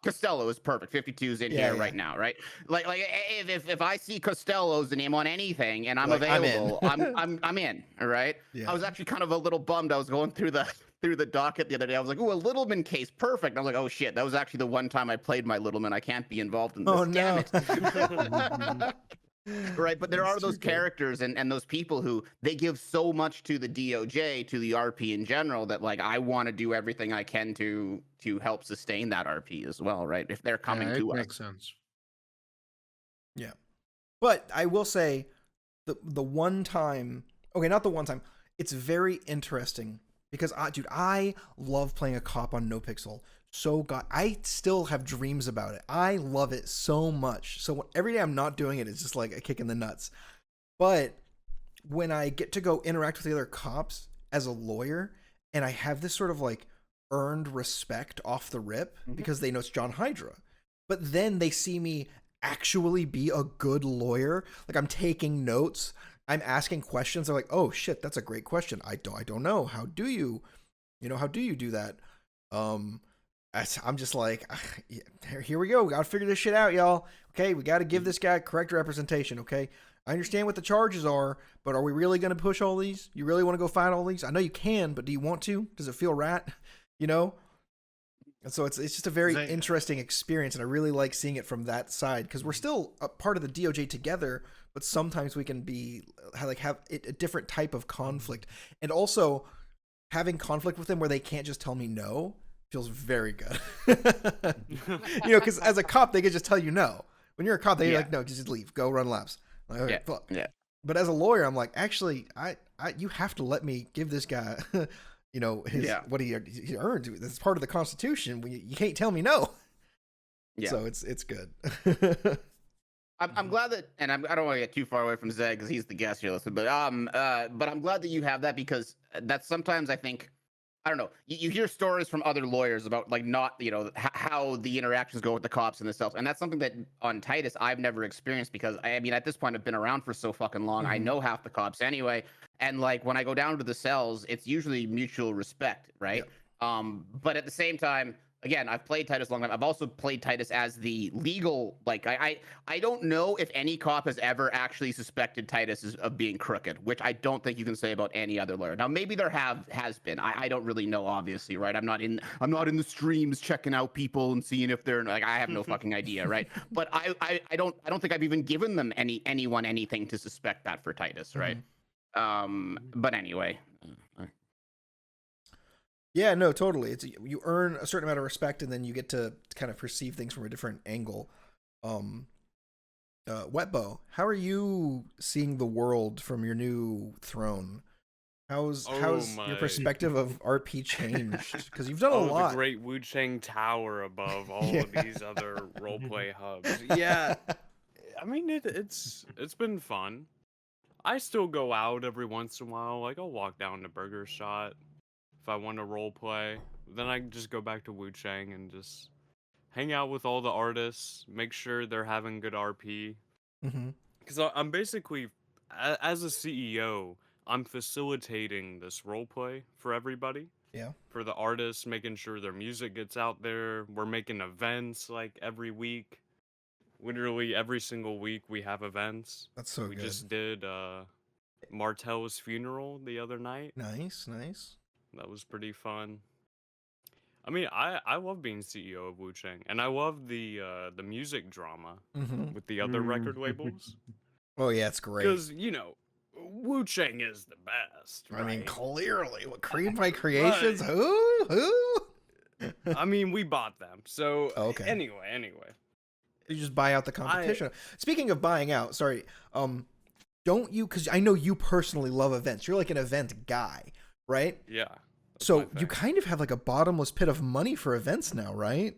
Costello is perfect. 52 is in here right now, right? Like if I see Costello's name on anything and I'm available, I'm in. All right. Yeah. I was actually kind of a little bummed. I was going through the docket the other day. I was like, "Ooh, a Littleman case, perfect." And I was like, "Oh shit, that was actually the one time I played my Littleman. I can't be involved in this. Oh, damn it." Right, but there are those characters and those people who they give so much to the DOJ, to the RP in general, that, like, I want to do everything I can to help sustain that RP as well, right? If they're coming to us. Makes sense. Yeah. But I will say the one time, okay, not the one time, it's very interesting because I love playing a cop on Nopixel. So I still have dreams about it. I love it so much. So every day I'm not doing it, it's just like a kick in the nuts. But when I get to go interact with the other cops as a lawyer, and I have this sort of like earned respect off the rip because they know it's John Hydra. But then they see me actually be a good lawyer. Like, I'm taking notes. I'm asking questions. They're like, "Oh shit, that's a great question. I don't know. How do you do that?" I'm just like, here we go. We gotta figure this shit out, y'all. Okay, we gotta give this guy correct representation. Okay, I understand what the charges are, but are we really gonna push all these? You really want to go fight all these? I know you can, but do you want to? Does it feel right? And so it's just a very interesting experience, and I really like seeing it from that side because we're still a part of the DOJ together, but sometimes we can have a different type of conflict, and also having conflict with them where they can't just tell me no feels very good. Because as a cop, they can just tell you no. When you're a cop, they're like, "No, just leave, go run laps." Like, okay, fuck. Yeah. But as a lawyer, I'm like, actually, you have to let me give this guy, what he earned. That's part of the Constitution. You can't tell me no. Yeah. So it's good. I'm glad that, and I don't want to get too far away from Zeg because he's the guest here, but I'm glad that you have that because that's sometimes, I think, I don't know. You hear stories from other lawyers about, like, not, how the interactions go with the cops and the cells. And that's something that on Titus I've never experienced because, I mean, at this point I've been around for so fucking long. I know half the cops anyway. And, like, when I go down to the cells, it's usually mutual respect, right? Yeah. But at the same time, again, I've played Titus a long time. I've also played Titus as the legal, like, I don't know if any cop has ever actually suspected Titus of being crooked, which I don't think you can say about any other lawyer. Now, maybe there has been. I don't really know, obviously, right? I'm not in the streams checking out people and seeing if they're, like, I have no fucking idea, right? But I don't think I've even given them anyone anything to suspect that for Titus, right? But anyway. Yeah, no, totally. You earn a certain amount of respect, and then you get to kind of perceive things from a different angle. Wetbo, how are you seeing the world from your new throne? How's your perspective of RP changed? Because you've done a lot. The great Wu Chang Tower above all of these other roleplay hubs. Yeah, I mean it's been fun. I still go out every once in a while. Like, I'll walk down to Burger Shot if I want to role play. Then I just go back to Wu Chang and just hang out with all the artists, make sure they're having good RP. Because I'm basically, as a CEO, I'm facilitating this role play for everybody. Yeah. For the artists, making sure their music gets out there. We're making events like every week. Literally every single week we have events. That's so good. We just did Martel's funeral the other night. Nice. That was pretty fun. I mean, I love being CEO of Wu Chang, and I love the music drama with the other record labels. Oh yeah, it's great. Because Wu Chang is the best. Right? I mean, clearly, what Cream by Creations? Who? I mean, we bought them. So Oh, okay. anyway. You just buy out the competition. Speaking of buying out, sorry, don't you? Because I know you personally love events. You're like an event guy, right? Yeah. So my you thing. kind of have like a bottomless pit of money for events now, right?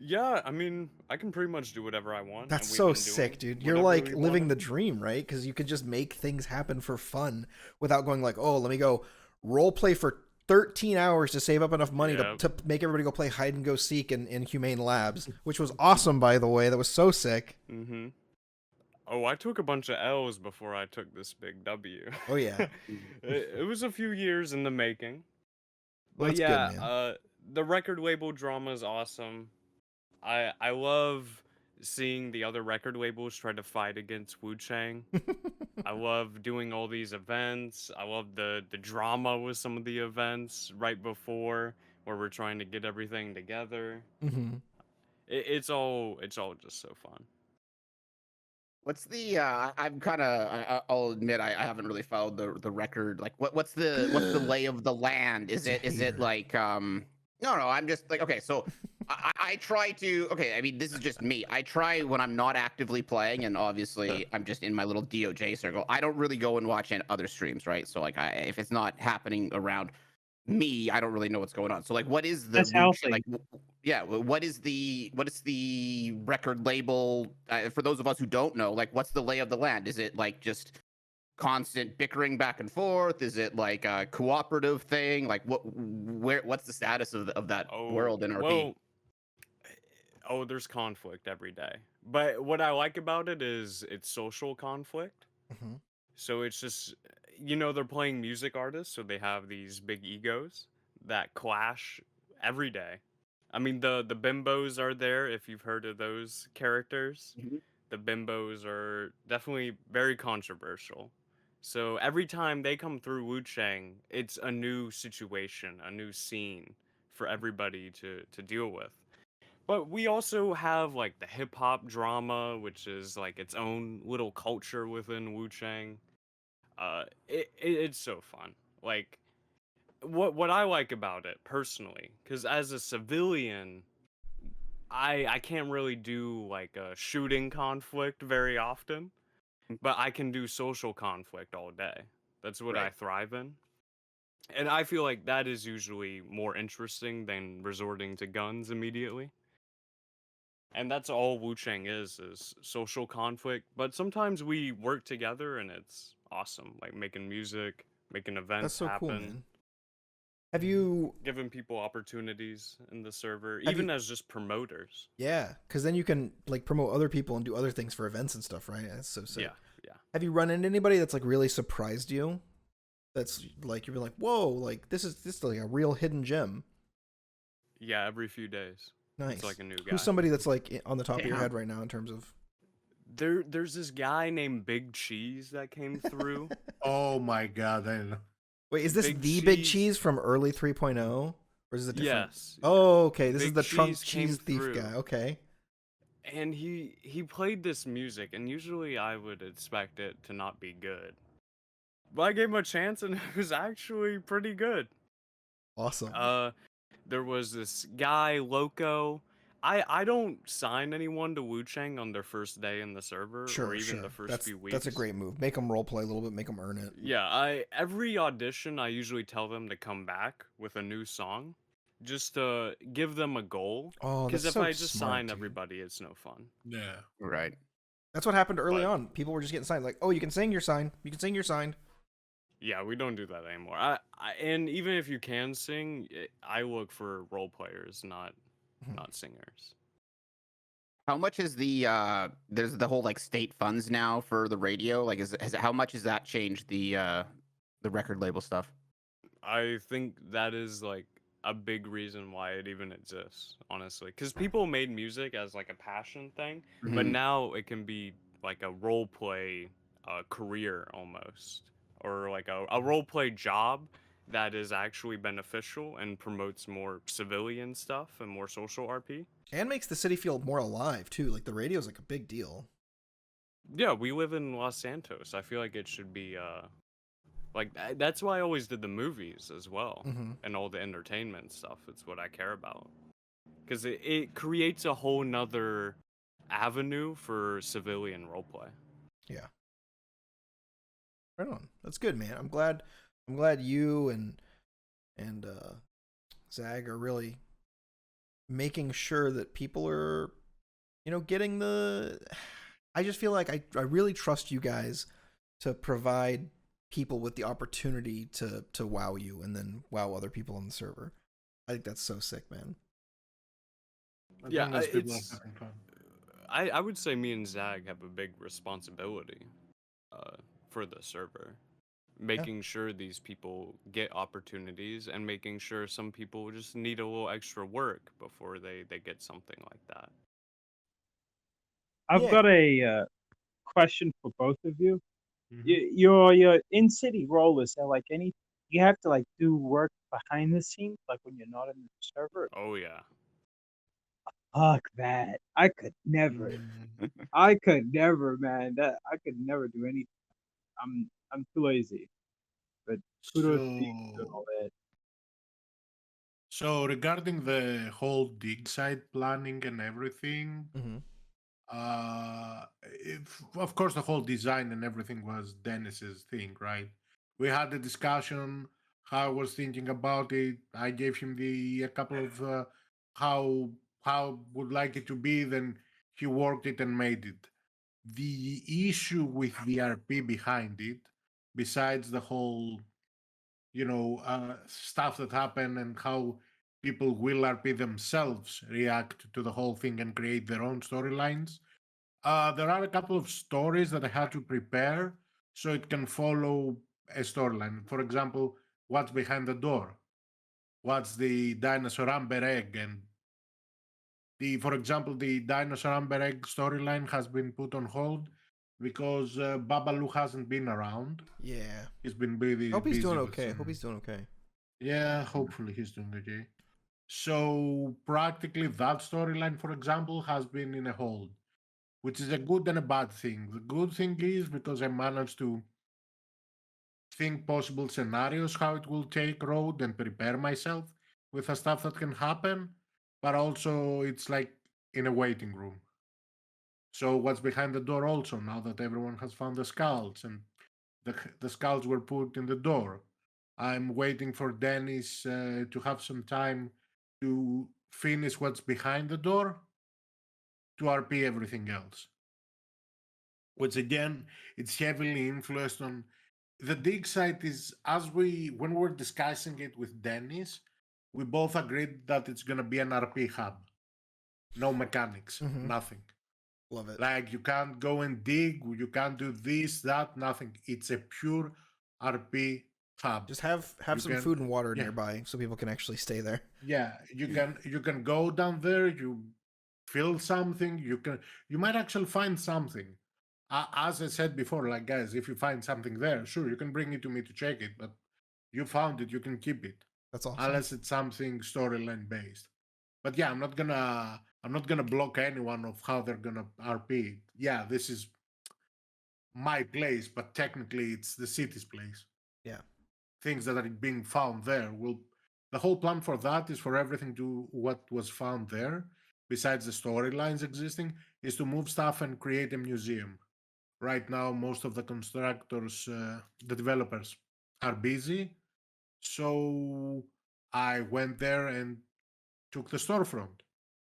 Yeah, I mean, I can pretty much do whatever I want. That's and we've so been sick, doing dude. You're whatever like we living the wanted. dream, right? Because you could just make things happen for fun without going like, oh, let me go role play for 13 hours to save up enough money Yeah. to make everybody go play hide and go seek in Humane Labs, which was awesome, by the way. That was so sick. Mm-hmm. Oh, I took a bunch of L's before I took this big W. Oh, yeah. It was a few years in the making. Well, But that's yeah, good, man. the record label drama is awesome. I love seeing the other record labels try to fight against Wu Chang. I love doing all these events. I love the drama with some of the events right before where we're trying to get everything together. Mm-hmm. It's all just so fun. What's the I'm kind of I'll admit I haven't really followed the record. Like what's the lay of the land? Is it like no, I'm just like, okay, so I try to, okay, I mean, this is just me. I try when I'm not actively playing, and obviously I'm just in my little DOJ circle. I don't really go and watch other streams, right? So like if it's not happening around me, I don't really know what's going on. So like, what is the That's healthy. like? Yeah, what is the record label? For those of us who don't know, like, what's the lay of the land? Is it like just constant bickering back and forth? Is it like a cooperative thing? Like, what's the status of that world in RP? Well, there's conflict every day. But what I like about it is it's social conflict. Mm-hmm. So it's just, they're playing music artists, so they have these big egos that clash every day. I mean, the bimbos are there, if you've heard of those characters. Mhm. The bimbos are definitely very controversial. So every time they come through Wu Chang, it's a new situation, a new scene for everybody to deal with. But we also have like the hip hop drama, which is like its own little culture within Wu Chang. It's so fun. Like what I like about it personally, because as a civilian, I can't really do like a shooting conflict very often, but I can do social conflict all day. That's what I Right. thrive in. And I feel like that is usually more interesting than resorting to guns immediately. And that's all Wu Chang is social conflict. But sometimes we work together and it's awesome. Like making music, making events That's so happen. cool, man. Have you? Giving people opportunities in the server, Have even you- as just promoters. Yeah, because then you can like promote other people and do other things for events and stuff, right? That's so sick. Yeah. Have you run into anybody that's like really surprised you? That's like you've been like, whoa, like this is like a real hidden gem. Yeah, every few days. Nice. It's like a new guy. Who's somebody that's like on the top of your Yeah. head right now in terms of? There's this guy named Big Cheese that came through. Oh my god! I know. Wait, is this Big the Big Cheese- Cheese from early 3.0? Or is it different? Yes. Oh, okay. This is Big the trunk Cheese came cheese thief through. guy. Okay. And he played this music, and usually I would expect it to not be good. But I gave him a chance, and it was actually pretty good. Awesome. There was this guy, Loco. I don't sign anyone to Wu Chang on their first day in the server, or even the first few weeks. That's a great move. Make them roleplay a little bit. Make them earn it. Yeah, every audition I usually tell them to come back with a new song, just to give them a goal. Oh, Because that's if so I just smart, sign dude. everybody, it's no fun. Yeah. Right. That's what happened early But- on. People were just getting signed. Like, oh, you can sing your sign. You can sing your sign. Yeah, we don't do that anymore. And even if you can sing, I look for role players, not singers. How much is there's the whole like state funds now for the radio? Like, how much has that changed the record label stuff? I think that is like a big reason why it even exists, honestly. Because people made music as like a passion thing, but Mhm. now it can be like a role play career almost, or like a role play job that is actually beneficial and promotes more civilian stuff and more social RP. And makes the city feel more alive too. Like the radio's like a big deal. Yeah, we live in Los Santos. I feel like it should be Like that's why I always did the movies as well, Mm-hmm. and all the entertainment stuff. It's what I care about, because it creates a whole nother avenue for civilian roleplay. Yeah. Right on. That's good, man. I'm glad you and Zag are really making sure that people are, getting the. I just feel like I really trust you guys to provide people with the opportunity to wow you and then wow other people on the server. I think that's so sick, man. As Yeah, long as people are it's. having fun. I would say me and Zag have a big responsibility for the server, making sure these people get opportunities and making sure some people just need a little extra work before they get something like that. I've Yeah. got a question for both of you. Mhm. Your in-city role, is there like any? You have to like do work behind the scenes, like when you're not in the server. Oh yeah. Fuck that! I could never. Mm. I could never, man. That I could never do anything. I'm too lazy. But kudos to you for doing all So, that. so regarding the whole dig site planning and everything, Mm-hmm. of course, the whole design and everything was Dennis's thing, right? We had a discussion. How I was thinking about it. I gave him a couple of how would like it to be. Then he worked it and made it. The issue with the RP behind it, besides the whole stuff that happen and how people will RP themselves react to the whole thing and create their own storylines. There are a couple of stories that I had to prepare so it can follow a storyline. For example, what's behind the door? What's the dinosaur amber egg? And for example, the dinosaur amber egg storyline has been put on hold because Babalu hasn't been around. Yeah. He's been busy, Hope he's busy doing with okay. Hope some. he's doing okay. Yeah, hopefully he's doing okay. So practically that storyline, for example, has been in a hold, which is a good and a bad thing. The good thing is because I managed to think possible scenarios how it will take road and prepare myself with the stuff that can happen, but also it's like in a waiting room. So what's behind the door also now that everyone has found the skulls and the skulls were put in the door. I'm waiting for Dennis to have some time to finish what's behind the door to RP everything else. Which again, it's heavily influenced on the dig site is as when we're discussing it with Dennis, we both agreed that it's gonna be an RP hub. No mechanics, Mm-hmm. nothing. Love it. Like you can't go and dig, you can't do this, that, nothing. It's a pure RP hub. Just have You some can, food and water yeah, nearby so people can actually stay there. yeah. You can go down there. You feel something. You might actually find something. As I said before, like guys, if you find something there, sure, you can bring it to me to check it. But you found it, you can keep it, That's awesome. unless it's something storyline based. But yeah, I'm not gonna block anyone of how they're gonna RP it. Yeah, this is my place, but technically it's the city's place. Yeah. Things that are being found there will. The whole plan for that is for everything to what was found there, besides the storylines existing, is to move stuff and create a museum. Right now, most of the constructors, the developers, are busy. So I went there and took the storefront.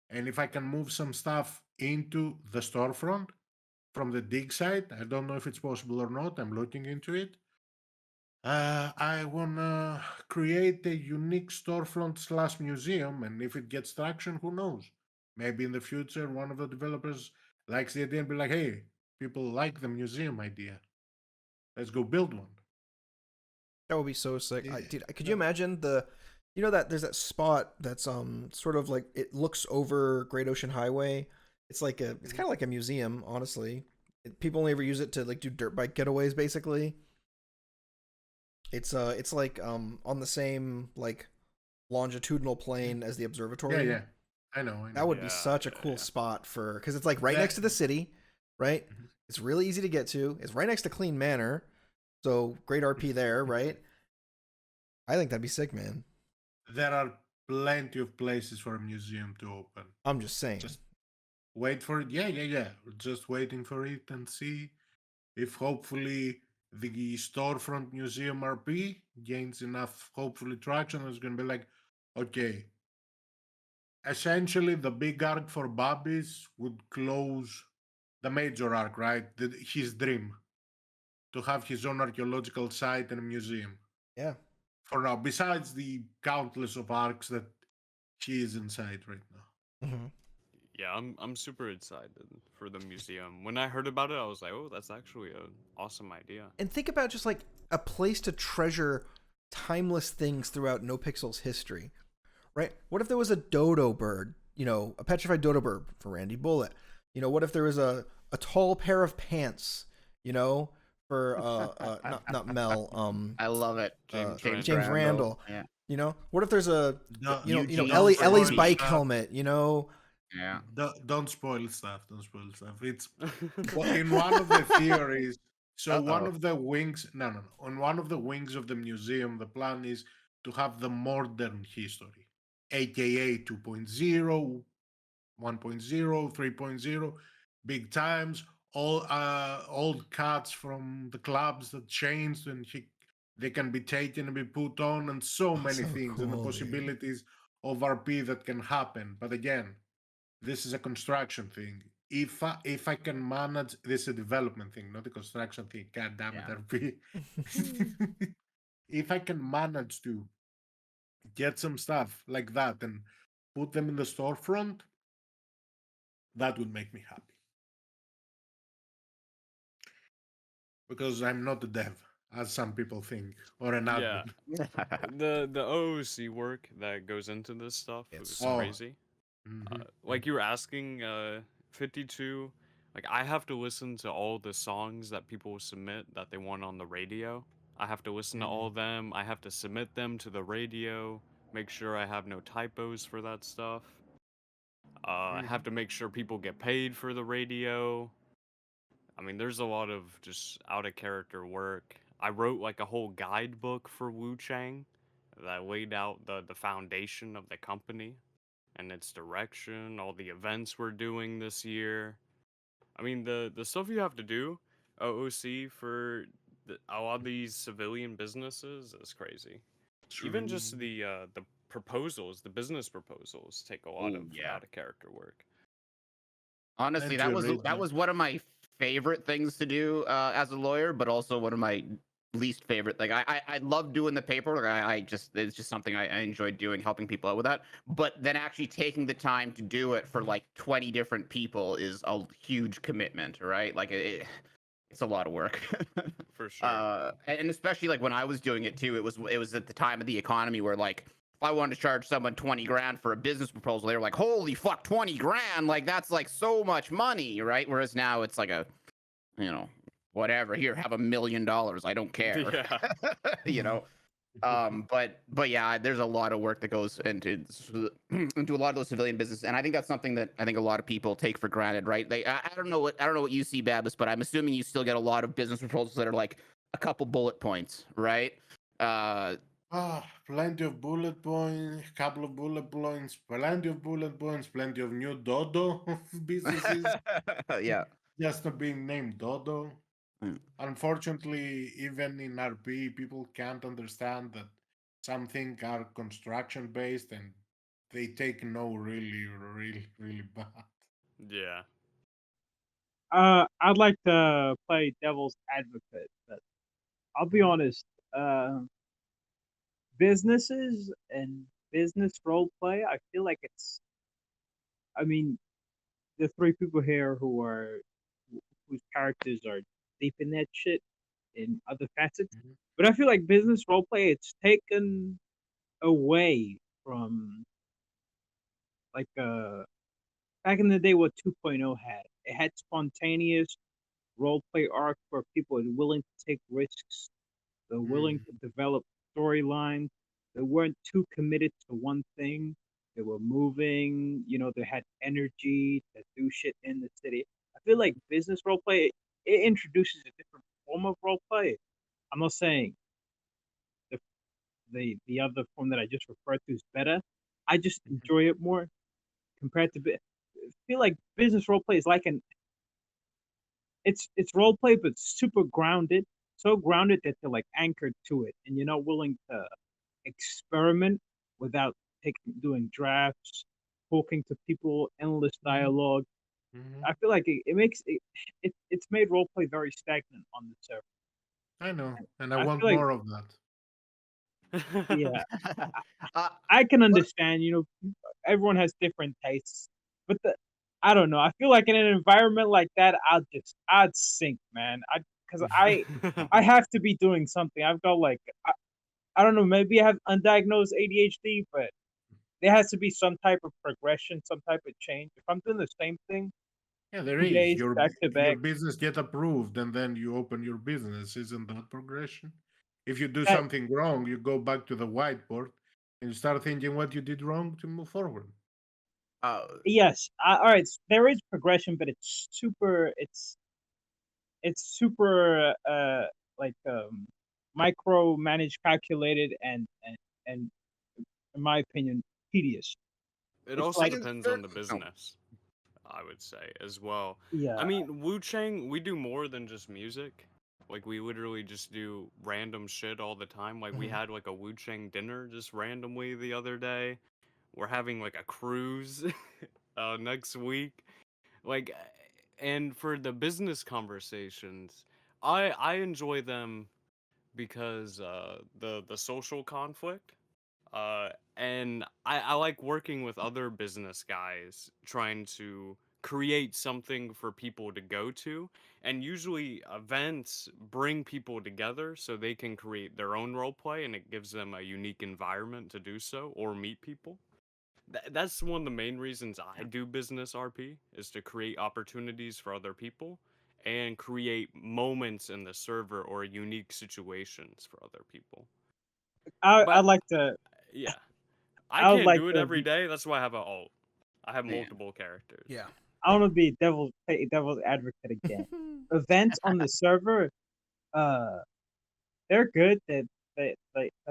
And if I can move some stuff into the storefront from the dig site, I don't know if it's possible or not. I'm looking into it. I wanna create a unique storefront slash museum, and if it gets traction, who knows? Maybe in the future, one of the developers likes the idea and be like, "Hey, people like the museum idea. Let's go build one." That would be so sick. Yeah. Dude, could you imagine that there's that spot that's sort of like it looks over Great Ocean Highway. It's kind of like a museum, honestly. People only ever use it to like do dirt bike getaways, basically. It's like on the same like longitudinal plane as the observatory. Yeah, yeah. I know. That would be Yeah, such a yeah, cool yeah. spot because it's like right next to the city, right? Mhm. It's really easy to get to. It's right next to Clean Manor. So great RP there, right? I think that'd be sick, man. There are plenty of places for a museum to open. I'm just saying. Just wait for it. Yeah. We're just waiting for it and see if hopefully the storefront museum RP gains enough, hopefully, traction. It's going to be like, okay, essentially the big arc for Babis would close the major arc, right? His dream to have his own archaeological site and a museum. Yeah. For now, besides the countless of arcs that he is inside right now. Mm-hmm. Yeah, I'm super excited for the museum. When I heard about it, I was like, oh, that's actually an awesome idea. And think about just like a place to treasure timeless things throughout Nopixel's history, right? What if there was a dodo bird, a petrified dodo bird for Randy Bullet? What if there was a tall pair of pants, for not Mel, I love it. James James Randall. Yeah. What if there's a Eugene Ellie's Orange, bike helmet, Yeah. Don't spoil stuff. It's in one of the theories. So one of the wings, no. On one of the wings of the museum, the plan is to have the modern history, aka 2.0, 1.0, 3.0, big times, all old cuts from the clubs that changed, and they can be taken and be put on, and so many things, and the cool, dude. possibilities of RP that can happen. But again, this is a construction thing. If I can manage, this is a development thing, not a construction thing. God damn it, RP. If I can manage to get some stuff like that and put them in the storefront, that would make me happy. Because I'm not a dev, as some people think, or an admin. Yeah. the OOC work that goes into this stuff is crazy. Like you were asking, 52. Like I have to listen to all the songs that people submit that they want on the radio. I have to listen to all of them. I have to submit them to the radio. Make sure I have no typos for that stuff. I have to make sure people get paid for the radio. I mean, there's a lot of just out of character work. I wrote like a whole guidebook for Wu Chang that laid out the foundation of the company and its direction, all the events we're doing this year. I mean, the stuff you have to do, OOC, for a lot of these civilian businesses is crazy. Even just the proposals, the business proposals, take a lot of out of character work. Honestly, that was one of my favorite things to do as a lawyer, but also one of my least favorite. Like I love doing the paperwork. It's just something I enjoy doing, helping people out with that. But then actually taking the time to do it for like 20 different people is a huge commitment, right? Like it's a lot of work. For sure. And especially like when I was doing it too, it was at the time of the economy where like if I wanted to charge someone 20 grand for a business proposal, they were like, holy fuck, 20 grand. Like that's like so much money, right? Whereas now it's like whatever, here, have $1 million. I don't care. Yeah. But yeah, there's a lot of work that goes into a lot of those civilian businesses, and I think that's something that I think a lot of people take for granted, right? I don't know what you see, Babis, but I'm assuming you still get a lot of business proposals that are like a couple bullet points, right? Plenty of bullet points, couple of bullet points, plenty of bullet points, plenty of new Dodo businesses. Yeah. Just not being named Dodo. Unfortunately, even in RP, people can't understand that some things are construction based and they take no really bad. Yeah. I'd like to play devil's advocate, but I'll be honest. Businesses and business role play, I feel like I mean, the three people here whose characters are deep in that shit in other facets. But I feel like business role play, it's taken away from like back in the day what 2.0 had. It had spontaneous role play arc where people are willing to take risks. They're willing to develop storylines. They weren't too committed to one thing. They were moving, they had energy to do shit in the city. I feel like business role play, it introduces a different form of role play. I'm not saying the other form that I just referred to is better. I just enjoy it more compared to. I feel like business role play is like it's role play, but super grounded, so grounded that they're like anchored to it, and you're not willing to experiment without doing drafts, talking to people, endless dialogue. Mhm. I feel like it makes it's made role play very stagnant on the server. I know, and I I want feel like more of that. yeah, uh, I can but understand. Everyone has different tastes, but I don't know. I feel like in an environment like that, I'd sink, man. Because I have to be doing something. I've got like I don't know. Maybe I have undiagnosed ADHD, but there has to be some type of progression, some type of change. If I'm doing the same thing Yeah, there 2 days is. Your back to your back, business get approved, and then you open your business. Isn't that progression? If you do that something wrong, you go back to the whiteboard and you start thinking what you did wrong to move forward. uh, yes, all right. There is progression, but it's super like micro managed, calculated, and in my opinion, tedious. It It's also I like can depends on the certainly. Oh, business, I would say, as well. I yeah, mean, Wu Chang, we do more than just music. Like, we literally just do random shit all the time. Like, we Mhm. had, like, a Wu Chang dinner just randomly the other day. We're having, like, a cruise next week. Like, and for the business conversations, I enjoy them because the social conflict. And I like working with other business guys trying to create something for people to go to. And usually events bring people together so they can create their own role play and it gives them a unique environment to do so or meet people. That's one of the main reasons I do business RP is to create opportunities for other people and create moments in the server or unique situations for other people. I But like to yeah, I I would can't like do it to every be day. That's why I have a alt. I have Yeah. multiple characters. Yeah. I want to be devil's advocate again. Events on the server, uh, they're good. They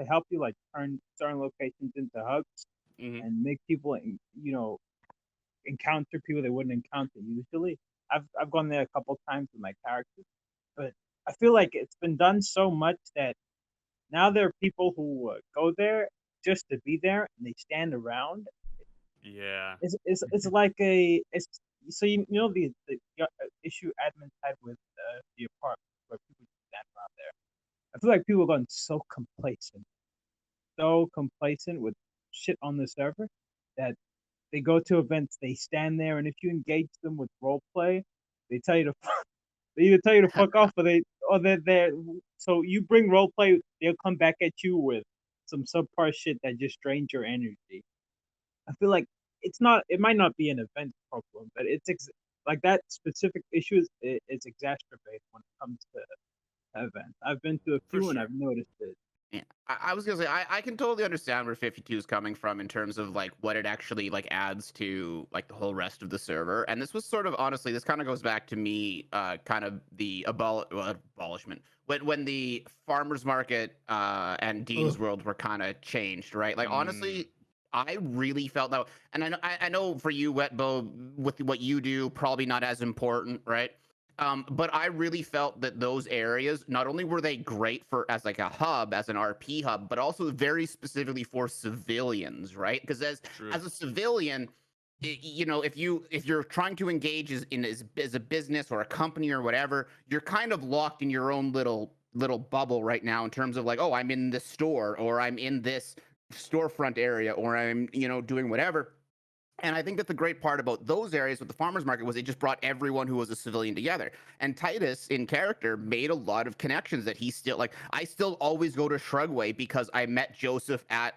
help you like turn certain locations into hubs Hmm. and make people encounter people they wouldn't encounter usually. I've gone there a couple times with my characters, but I feel like it's been done so much that now there are people who go there just to be there and they stand around. Yeah. It's like a it's so the issue admins had with the apartment where people just stand around there. I feel like people have gotten so complacent with shit on the server that they go to events, they stand there, and if you engage them with role play, they tell you to they either tell you to fuck off or they're so you bring role play, they'll come back at you with some subpar shit that just drains your energy. I feel like it might not be an event problem, but like that specific issue is exacerbated when it comes to events. I've been to a For few and sure. I've noticed it. Yeah, I was gonna say I can totally understand where 52 is coming from in terms of like what it actually like adds to like the whole rest of the server. And this was sort of honestly, this kind of goes back to me, kind of the abolishment when the farmers market and Dean's Ugh. World were kind of changed, right? Like Mm, honestly, I really felt that, and I know for you, Wetbo, with what you do, probably not as important, right? But I really felt that those areas, not only were they great for as like a hub, as an RP hub, but also very specifically for civilians, right? Because true. as a civilian, if you're trying to engage as a business or a company or whatever, you're kind of locked in your own little bubble right now in terms of like, oh, I'm in this store or I'm in this storefront area or I'm doing whatever. And I think that the great part about those areas with the farmers market was it just brought everyone who was a civilian together. And Titus, in character, made a lot of connections that he still like. I still always go to Shrugway because I met Joseph at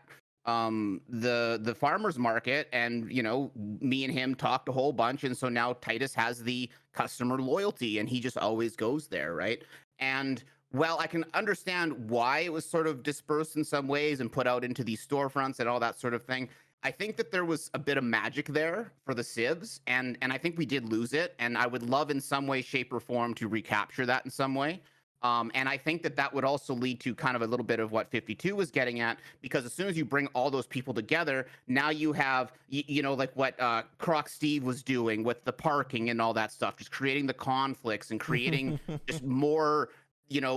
the farmers market, and me and him talked a whole bunch, and so now Titus has the customer loyalty, and he just always goes there, right? And well, I can understand why it was sort of dispersed in some ways and put out into these storefronts and all that sort of thing. I think that there was a bit of magic there for the civs, and I think we did lose it. And I would love in some way, shape, or form to recapture that in some way. And I think that would also lead to kind of a little bit of what 52 was getting at, because as soon as you bring all those people together, now you have, like what Croc Steve was doing with the parking and all that stuff, just creating the conflicts and creating just more,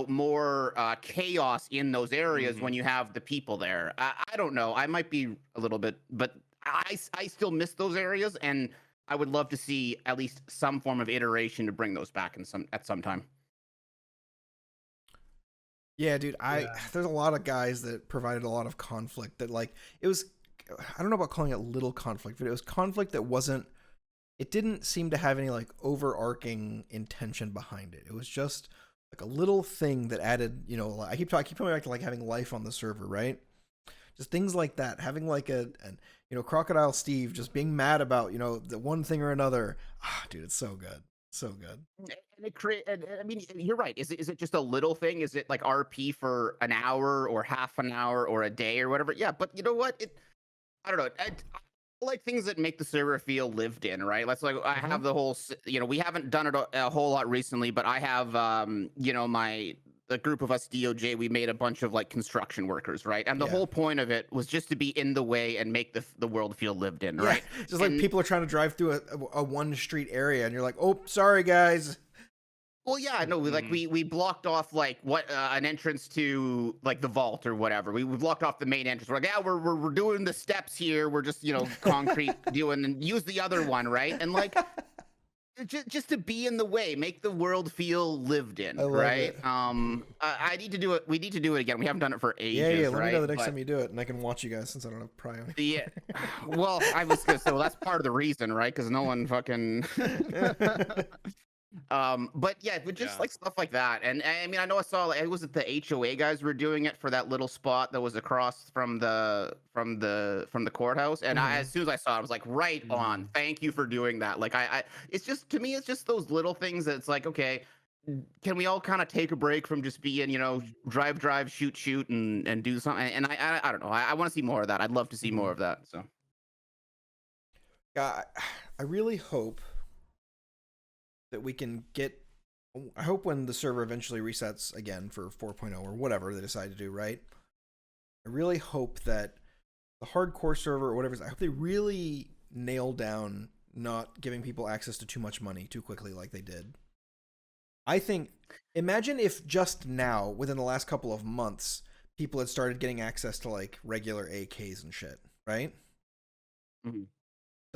more chaos in those areas when you have the people there. I don't know. I might be a little bit, but I still miss those areas, and I would love to see at least some form of iteration to bring those back at some time. Yeah, dude, there's a lot of guys that provided a lot of conflict that, like, it was, I don't know about calling it little conflict, but it was conflict that it didn't seem to have any, like, overarching intention behind it. It was just like a little thing that added, I keep coming back to, like, having life on the server, right? Just things like that, having like Crocodile Steve just being mad about, the one thing or another. Dude, it's so good. So good. And I mean, you're right. Is it just a little thing? Is it like RP for an hour or half an hour or a day or whatever? Yeah, but you know what? I don't know. I like things that make the server feel lived in, right? Let's like I have the whole, we haven't done it a whole lot recently, but I have, the group of us DOJ, we made a bunch of like construction workers, right? And the whole point of it was just to be in the way and make the world feel lived in, right? Just like people are trying to drive through a one street area, and you're like, oh, sorry guys. Well, yeah, no, we blocked off like an entrance to like the vault or whatever. We blocked off the main entrance. We're like, yeah, we're doing the steps here. We're just concrete doing, and use the other one, right? And like just to be in the way, make the world feel lived in, right? I need to do it. We need to do it again. We haven't done it for ages. Yeah. Let me know the next time you do it, and I can watch you guys since I don't have Prime. Yeah. Well, I was gonna say, well, that's part of the reason, right? Because no one fucking. But yeah, but just like stuff like that. And I mean, I know I saw, like, was it the HOA guys were doing it for that little spot that was across from the courthouse, and as soon as I saw it, I was like, right on, thank you for doing that. Like it's just, to me, it's just those little things that it's like, okay, can we all kind of take a break from just being, drive, shoot, and do something? And I don't know, I want to see more of that. I'd love to see more of that. So yeah, I really hope that we can get, I hope when the server eventually resets again for 4.0 or whatever they decide to do, right? I really hope that the hardcore server or whatever, I hope they really nail down not giving people access to too much money too quickly like they did. I think, imagine if just now, within the last couple of months, people had started getting access to like regular AKs and shit, right? The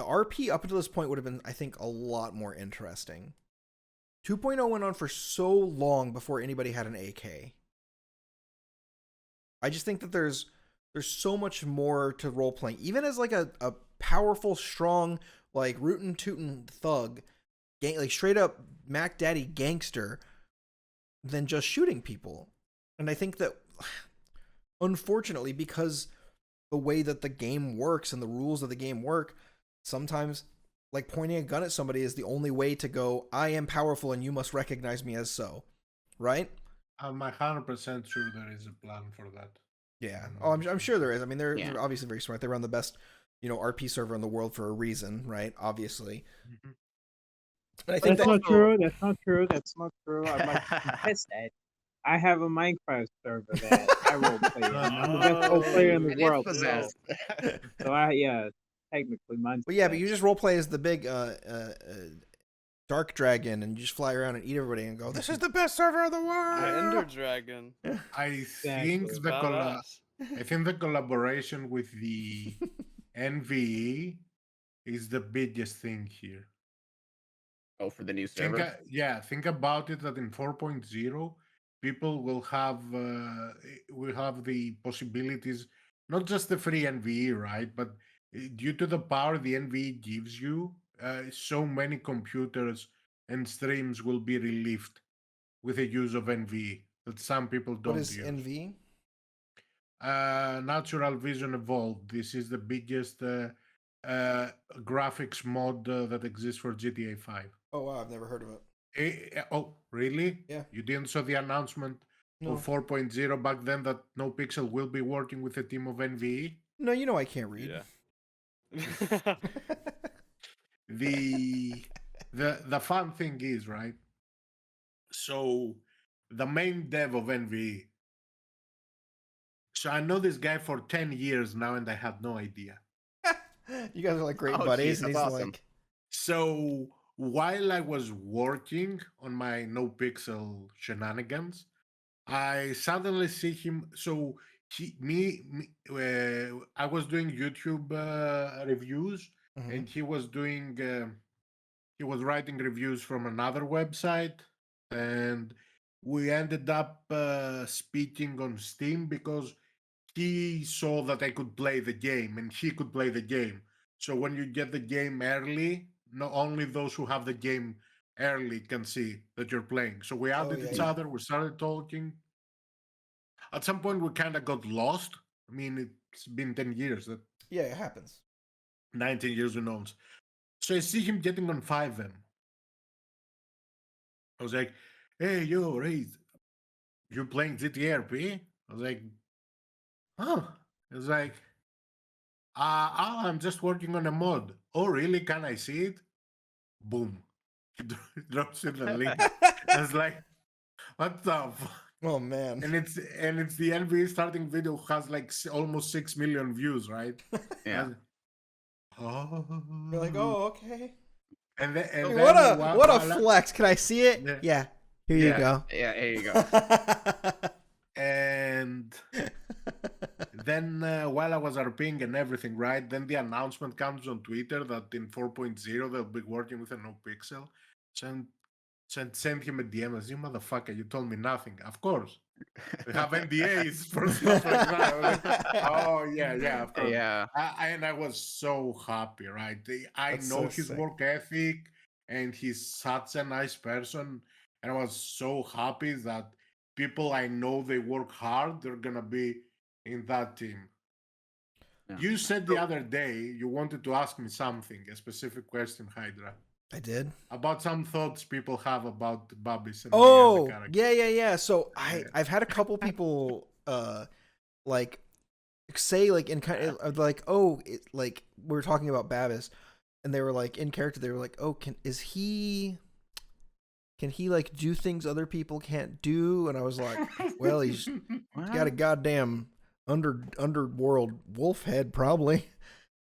RP up until this point would have been, I think, a lot more interesting. 2.0 went on for so long before anybody had an AK. I just think that there's so much more to role playing, even as like a powerful, strong, like rootin' tootin' thug, like straight up Mac Daddy gangster, than just shooting people. And I think that, unfortunately, because the way that the game works and the rules of the game work, sometimes like pointing a gun at somebody is the only way to go, I am powerful and you must recognize me as so, right? I'm 100% sure there is a plan for that. Yeah. Oh, I'm sure there is. I mean, they're obviously very smart. They run the best, RP server in the world for a reason, right? Obviously. But I think that's not true. That's not true. That's not true. I might confess that. I have a Minecraft server that I role play in. I'm the best role player in the world. So technically mine's. Well, yeah, but you just role play as the big dark dragon, and you just fly around and eat everybody and go, "This is the best server in the world." Ender dragon. I think the collaboration with the NVE is the biggest thing here. Oh, for the new server. Think about it. That in 4.0, people will have the possibilities, not just the free NVE, right? But due to the power the NVE gives you, so many computers and streams will be relieved with the use of NVE that some people don't use. What is NVE? Natural Vision Evolved. This is the biggest graphics mod that exists for GTA 5. Oh, wow, I've never heard of it. Oh, really? Yeah. You didn't saw the announcement of 4.0 back then that Nopixel will be working with a team of NVE? No, I can't read. Yeah. The fun thing is, right? So the main dev of NVE. So I know this guy for 10 years now, and I had no idea. You guys are like great Oh, buddies, geez, and he's that's awesome. like, So while I was working on my Nopixel shenanigans, I suddenly see him. So I was doing YouTube reviews, mhm. and he was doing. He was writing reviews from another website, and we ended up speaking on Steam because he saw that I could play the game and he could play the game. So when you get the game early, not only those who have the game early can see that you're playing. So we added yeah, each yeah. other, we started talking. At some point, we kind of got lost. I mean, it's been 10 years, Yeah, it happens. 19 years, who knows. So I see him getting on 5M. I was like, hey, yo, Ray, you playing GTARP? I was like, huh? It was like, I'm just working on a mod. Oh, really? Can I see it? Boom. He drops in the link. I was like, what the fuck? Oh man. And it's the NVE starting video has like almost 6 million views, right? Yeah. Oh. You're like, oh, okay. And then, Dude, what a flex. Can I see it? Yeah. Yeah. Here you go. Yeah, here you go. And then while I was RPing and everything, right, then the announcement comes on Twitter that in 4.0 they'll be working with a Nopixel. Send him a DM as, you motherfucker, you told me nothing. Of course. We have NDAs for stuff like that. Oh, yeah, of course. Yeah. And I was so happy, right? I That's know so his sick. work ethic, and he's such a nice person. And I was so happy that people I know they work hard, they're gonna be in that team. Yeah. You said the other day you wanted to ask me something, a specific question, Hydra, I did. about some thoughts people have about Babis and Oh, the other character. yeah. So Yeah. I've had a couple people like say like in kind of like, oh, like we were talking about Babis, and they were like in character. They were like, oh, can he like do things other people can't do? And I was like, well, he's got a goddamn underworld wolf head probably.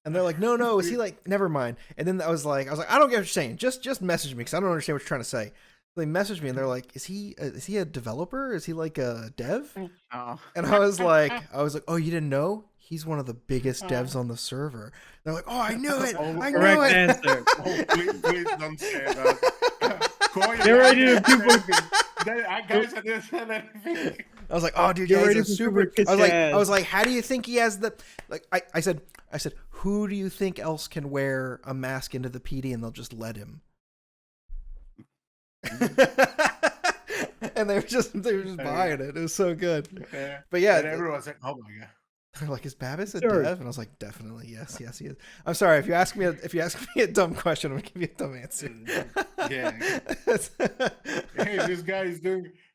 And they're like, no, is he like, never mind. And then I was like, I don't get what you're saying. Just message me because I don't understand what you're trying to say. They messaged me and they're like, is he a developer? Is he like a dev? Oh. And I was like, oh, you didn't know? He's one of the biggest devs on the server. They're like, oh, I knew it. I knew Correct it. answer. Oh, please don't say that. Get ready to people. Guys, I didn't say anything. I was like, oh, dude, Get yeah, ready he's a for super. super kiss I your was ass. like, how do you think he has the like? I said, who do you think else can wear a mask into the PD and they'll just let him? And they were just buying it. It was so good. Yeah. But yeah, And everyone's like, oh my god. they're like, is Babis a Sure. dev? And I was like, definitely, yes, he is. I'm sorry if you ask me a dumb question, I'm gonna give you a dumb answer. Yeah.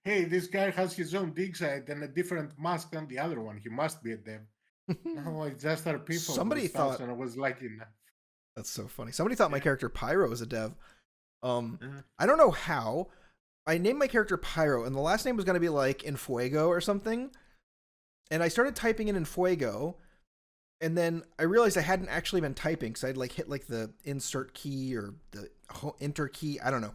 Hey, this guy has his own dig site and a different mask than the other one. He must be a dev. No, it's just our people. Somebody thought- and I was like, enough. That's so funny. Somebody thought my character Pyro was a dev. Uh-huh. I don't know how. I named my character Pyro, and the last name was going to be like Infuego or something. And I started typing in Infuego, and then I realized I hadn't actually been typing because I'd like hit like the insert key or the enter key. I don't know.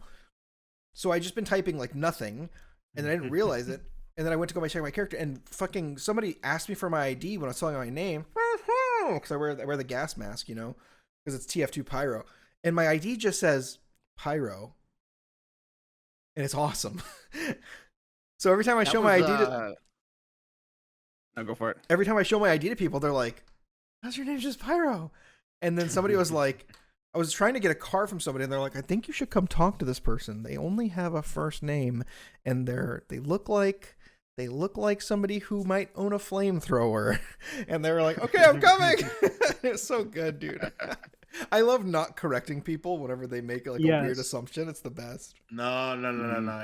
So I just been typing like nothing, and then I didn't realize it. And then I went to go check my character, and fucking somebody asked me for my ID when I was telling my name because I wear the gas mask, you know, because it's TF2 Pyro, and my ID just says Pyro. And it's awesome. So every time I show my ID to No, go for it. every time I show my ID to people, they're like, "How's your name just Pyro?" And then somebody was like, I was trying to get a car from somebody, and they're like, "I think you should come talk to this person. They only have a first name, and they look like somebody who might own a flamethrower." And they were like, "Okay, I'm coming." It's so good, dude. I love not correcting people whenever they make like a weird Yes. assumption. It's the best. No.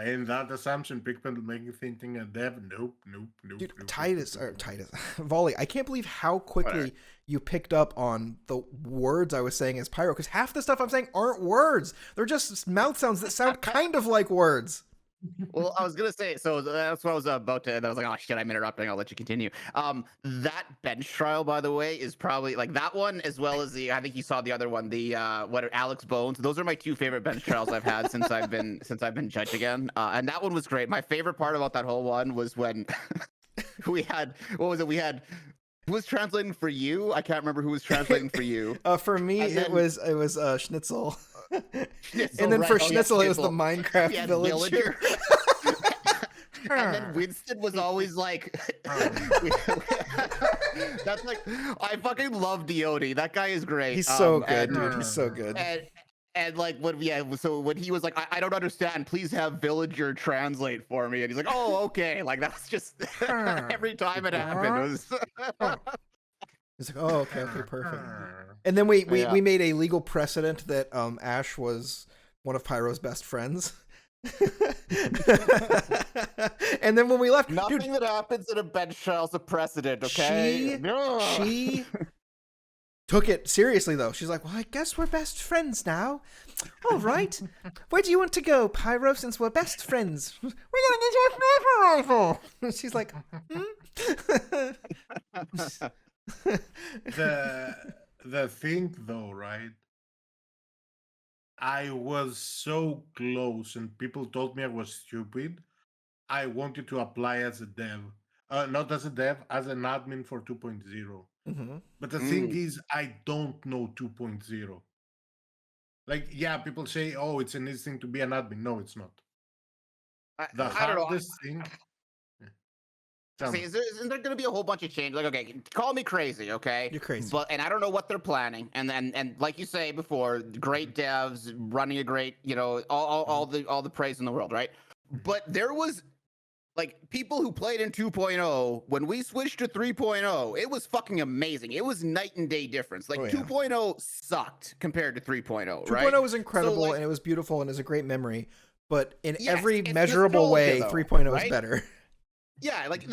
In that assumption, people make you thinking a dev. Nope. Dude, nope, Titus, nope. Volley, I can't believe how quickly Whatever. you picked up on the words I was saying as Pyro, because half the stuff I'm saying aren't words. They're just mouth sounds that sound kind of like words. Well, I was gonna say, so that's what I was about to. And I was like, oh shit, I'm interrupting. I'll let you continue. That bench trial, by the way, is probably like that one as well as the. I think you saw the other one, the what Alex Bones. Those are my two favorite bench trials I've had since I've been judge again. And that one was great. My favorite part about that whole one was when we had what was it? We had. Who was translating for you? I can't remember who was translating for you. For me, it was Schnitzel. Schnitzel, And then right. for Oh, yeah, Schnitzel, it was the Schnitzel. Minecraft He had villager. And then Winston was always like, that's like, I fucking love Diode. That guy is great. He's so good, and, dude. He's so good. And like so when he was like, I don't understand, please have villager translate for me. And he's like, oh, okay. Like that's just every time it happened. It was He's like, oh, okay, perfect. And then we made a legal precedent that Ash was one of Pyro's best friends. And then when we left, nothing dude, that happens in a bench trial is a precedent, okay? She took it seriously though. She's like, well, I guess we're best friends now. All right. Where do you want to go, Pyro, since we're best friends? We're going to your sniper rifle. She's like, The thing though, right? I was so close and people told me I was stupid. I wanted to apply as a dev. Not as a dev, as an admin for 2.0. mm-hmm. But the thing is, I don't know 2.0. Like, yeah, people say, oh, it's an easy thing to be an admin. No, it's not. The hardest thing... See, isn't there going to be a whole bunch of change? Like, okay, call me crazy, okay? You're crazy. And I don't know what they're planning. And like you say before, great devs running a great, all the praise in the world, right? But there was like people who played in 2.0 when we switched to 3.0, it was fucking amazing. It was night and day difference. Like 2.0 sucked compared to 3.0, right? 2.0 was incredible, and it was beautiful and is a great memory, but in every it's measurable way, nostalgia, though, 3.0 right? is better. Yeah, like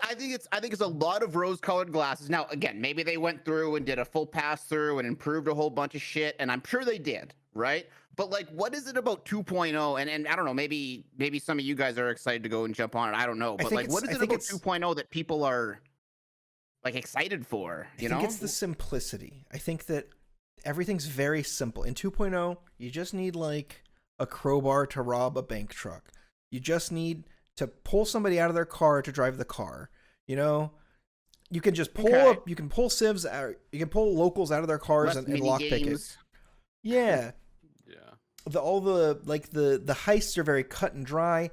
I think it's a lot of rose-colored glasses. Now, again, maybe they went through and did a full pass-through and improved a whole bunch of shit, and I'm sure they did, right? But like, what is it about 2.0? And I don't know, maybe some of you guys are excited to go and jump on it. I don't know, but like, what is it about 2.0 that people are like excited for? I think it's the simplicity. I think that everything's very simple. In 2.0, you just need like a crowbar to rob a bank truck. You just need to pull somebody out of their car to drive the car. You know, you can just pull you can pull civs out, you can pull locals out of their cars and lockpick it. Yeah. Yeah. All the heists are very cut and dry.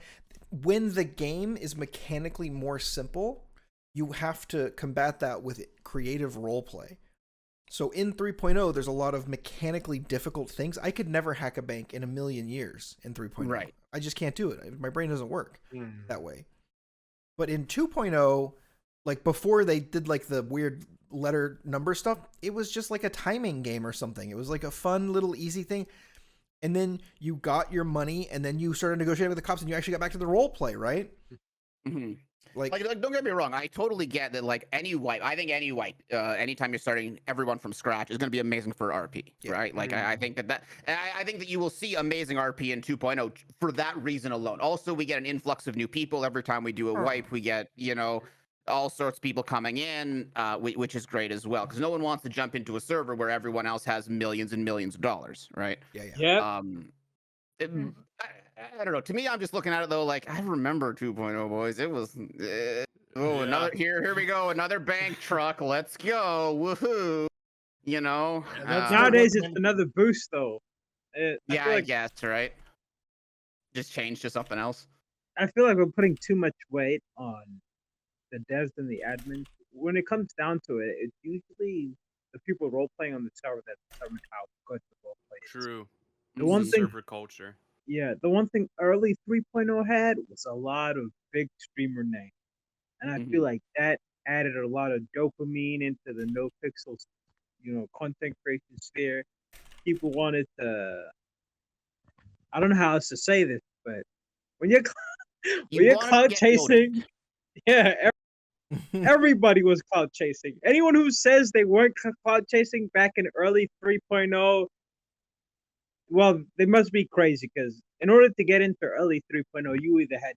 When the game is mechanically more simple, you have to combat that with creative roleplay. So in 3.0, there's a lot of mechanically difficult things. I could never hack a bank in a million years in 3.0. Right. I just can't do it. My brain doesn't work that way. But in 2.0, like before they did like the weird letter number stuff, it was just like a timing game or something. It was like a fun little easy thing. And then you got your money, and then you started negotiating with the cops, and you actually got back to the role play, right? Mm-hmm. Like, don't get me wrong. I totally get that. Like any wipe, I think any wipe, anytime you're starting everyone from scratch is going to be amazing for RP, right? Like I think I think that you will see amazing RP in 2.0 for that reason alone. Also, we get an influx of new people every time we do a wipe. We get all sorts of people coming in, which is great as well, because no one wants to jump into a server where everyone else has millions and millions of dollars, right? Yeah. I don't know. To me, I'm just looking at it though. Like I remember 2.0, boys. It was another here we go, another bank truck. Let's go, woohoo! Nowadays it's another boost though. I guess right. Just change to something else. I feel like we're putting too much weight on the devs and the admins. When it comes down to it, it's usually the people role playing on the server that determine how good the role play is. True. The one thing, server culture. Yeah, the one thing early 3.0 had was a lot of big streamer names. And I feel like that added a lot of dopamine into the Nopixel, content creation sphere. People wanted to, I don't know how else to say this, but when you're cloud chasing, everybody was cloud chasing. Anyone who says they weren't cloud chasing back in early 3.0, well, they must be crazy because in order to get into early 3.0, you either had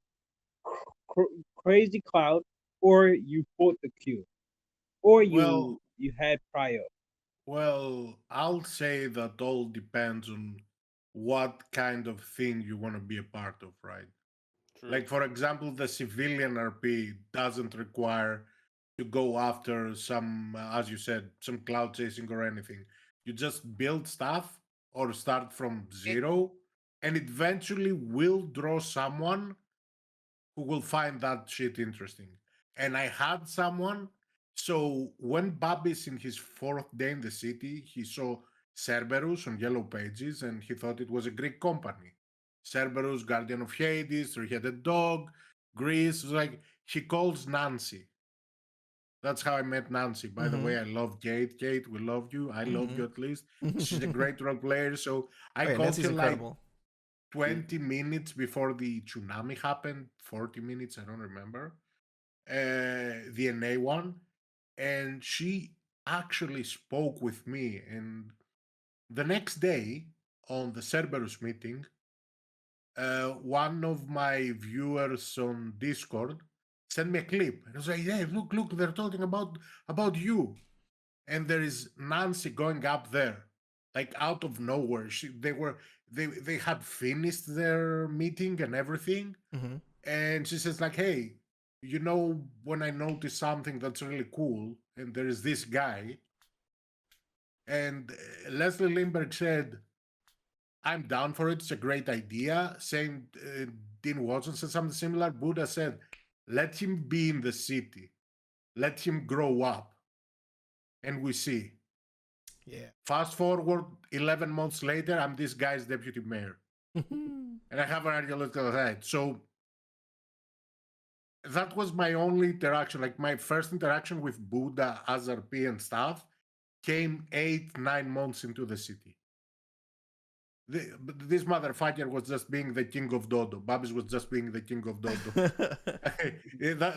crazy cloud or you fought the queue, or Well, you had prio. well, I'll say that all depends on what kind of thing you want to be a part of, right? True. Like, for example, the civilian RP doesn't require to go after some, as you said, some cloud chasing or anything. You just build stuff or start from It, zero, and eventually will draw someone who will find that shit interesting. And I had someone. So when Babis in his fourth day in the city, he saw Cerberus on Yellow Pages and he thought it was a Greek company. Cerberus, Guardian of Hades, three-headed dog, Greece. Like he calls Nancy. That's how I met Nancy. By the Mm-hmm. way, I love Kate. Kate, we love you. I love Mm-hmm. you at least. She's a great role player. So I Oh yeah, called Nancy's her like incredible. 20 minutes before the tsunami happened, 40 minutes, I don't remember, the NA one. And she actually spoke with me. And the next day on the Cerberus meeting, one of my viewers on Discord sent me a clip. And I was like, hey, look, they're talking about you. And there is Nancy going up there, like out of nowhere. They had finished their meeting and everything, Mm-hmm. and she says like, "Hey, you know, when I notice something that's really cool, and there is this guy." And Leslie Lindbergh said, "I'm down for it. It's a great idea." Same, Dean Watson said something similar. Buddha said, "Let him be in the city. Let him grow up, and we see." Yeah. Fast forward 11 months later, I'm this guy's deputy mayor. And I have an archaeological head. So that was my only interaction. Like my first interaction with Buddha, Azarp, and stuff came 8, 9 months into the city. This motherfucker was just being the king of Dodo. Babis was just being the king of Dodo.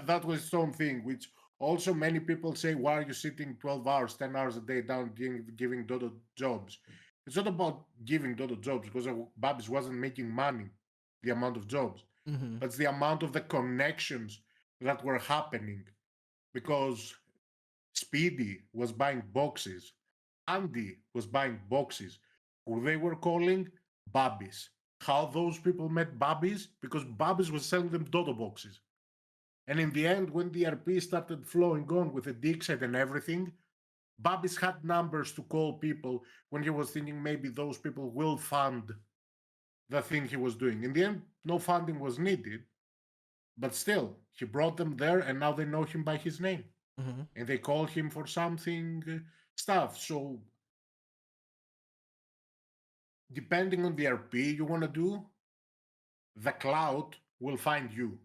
that was something which also many people say, why are you sitting 12 hours, 10 hours a day down giving Dodo jobs? It's not about giving Dodo jobs because Babis wasn't making money, the amount of jobs, Mm-hmm. but it's the amount of the connections that were happening because Speedy was buying boxes. Andy was buying boxes. Who they were calling? Babis. How those people met Babis? Because Babis was selling them Dodo boxes. And in the end, when the RP started flowing on with the dig set and everything, Babis had numbers to call people when he was thinking maybe those people will fund the thing he was doing. In the end, no funding was needed, but still, he brought them there and now they know him by his name. Mm-hmm. And they call him for something stuff. So, depending on the RP you want to do, the cloud will find you.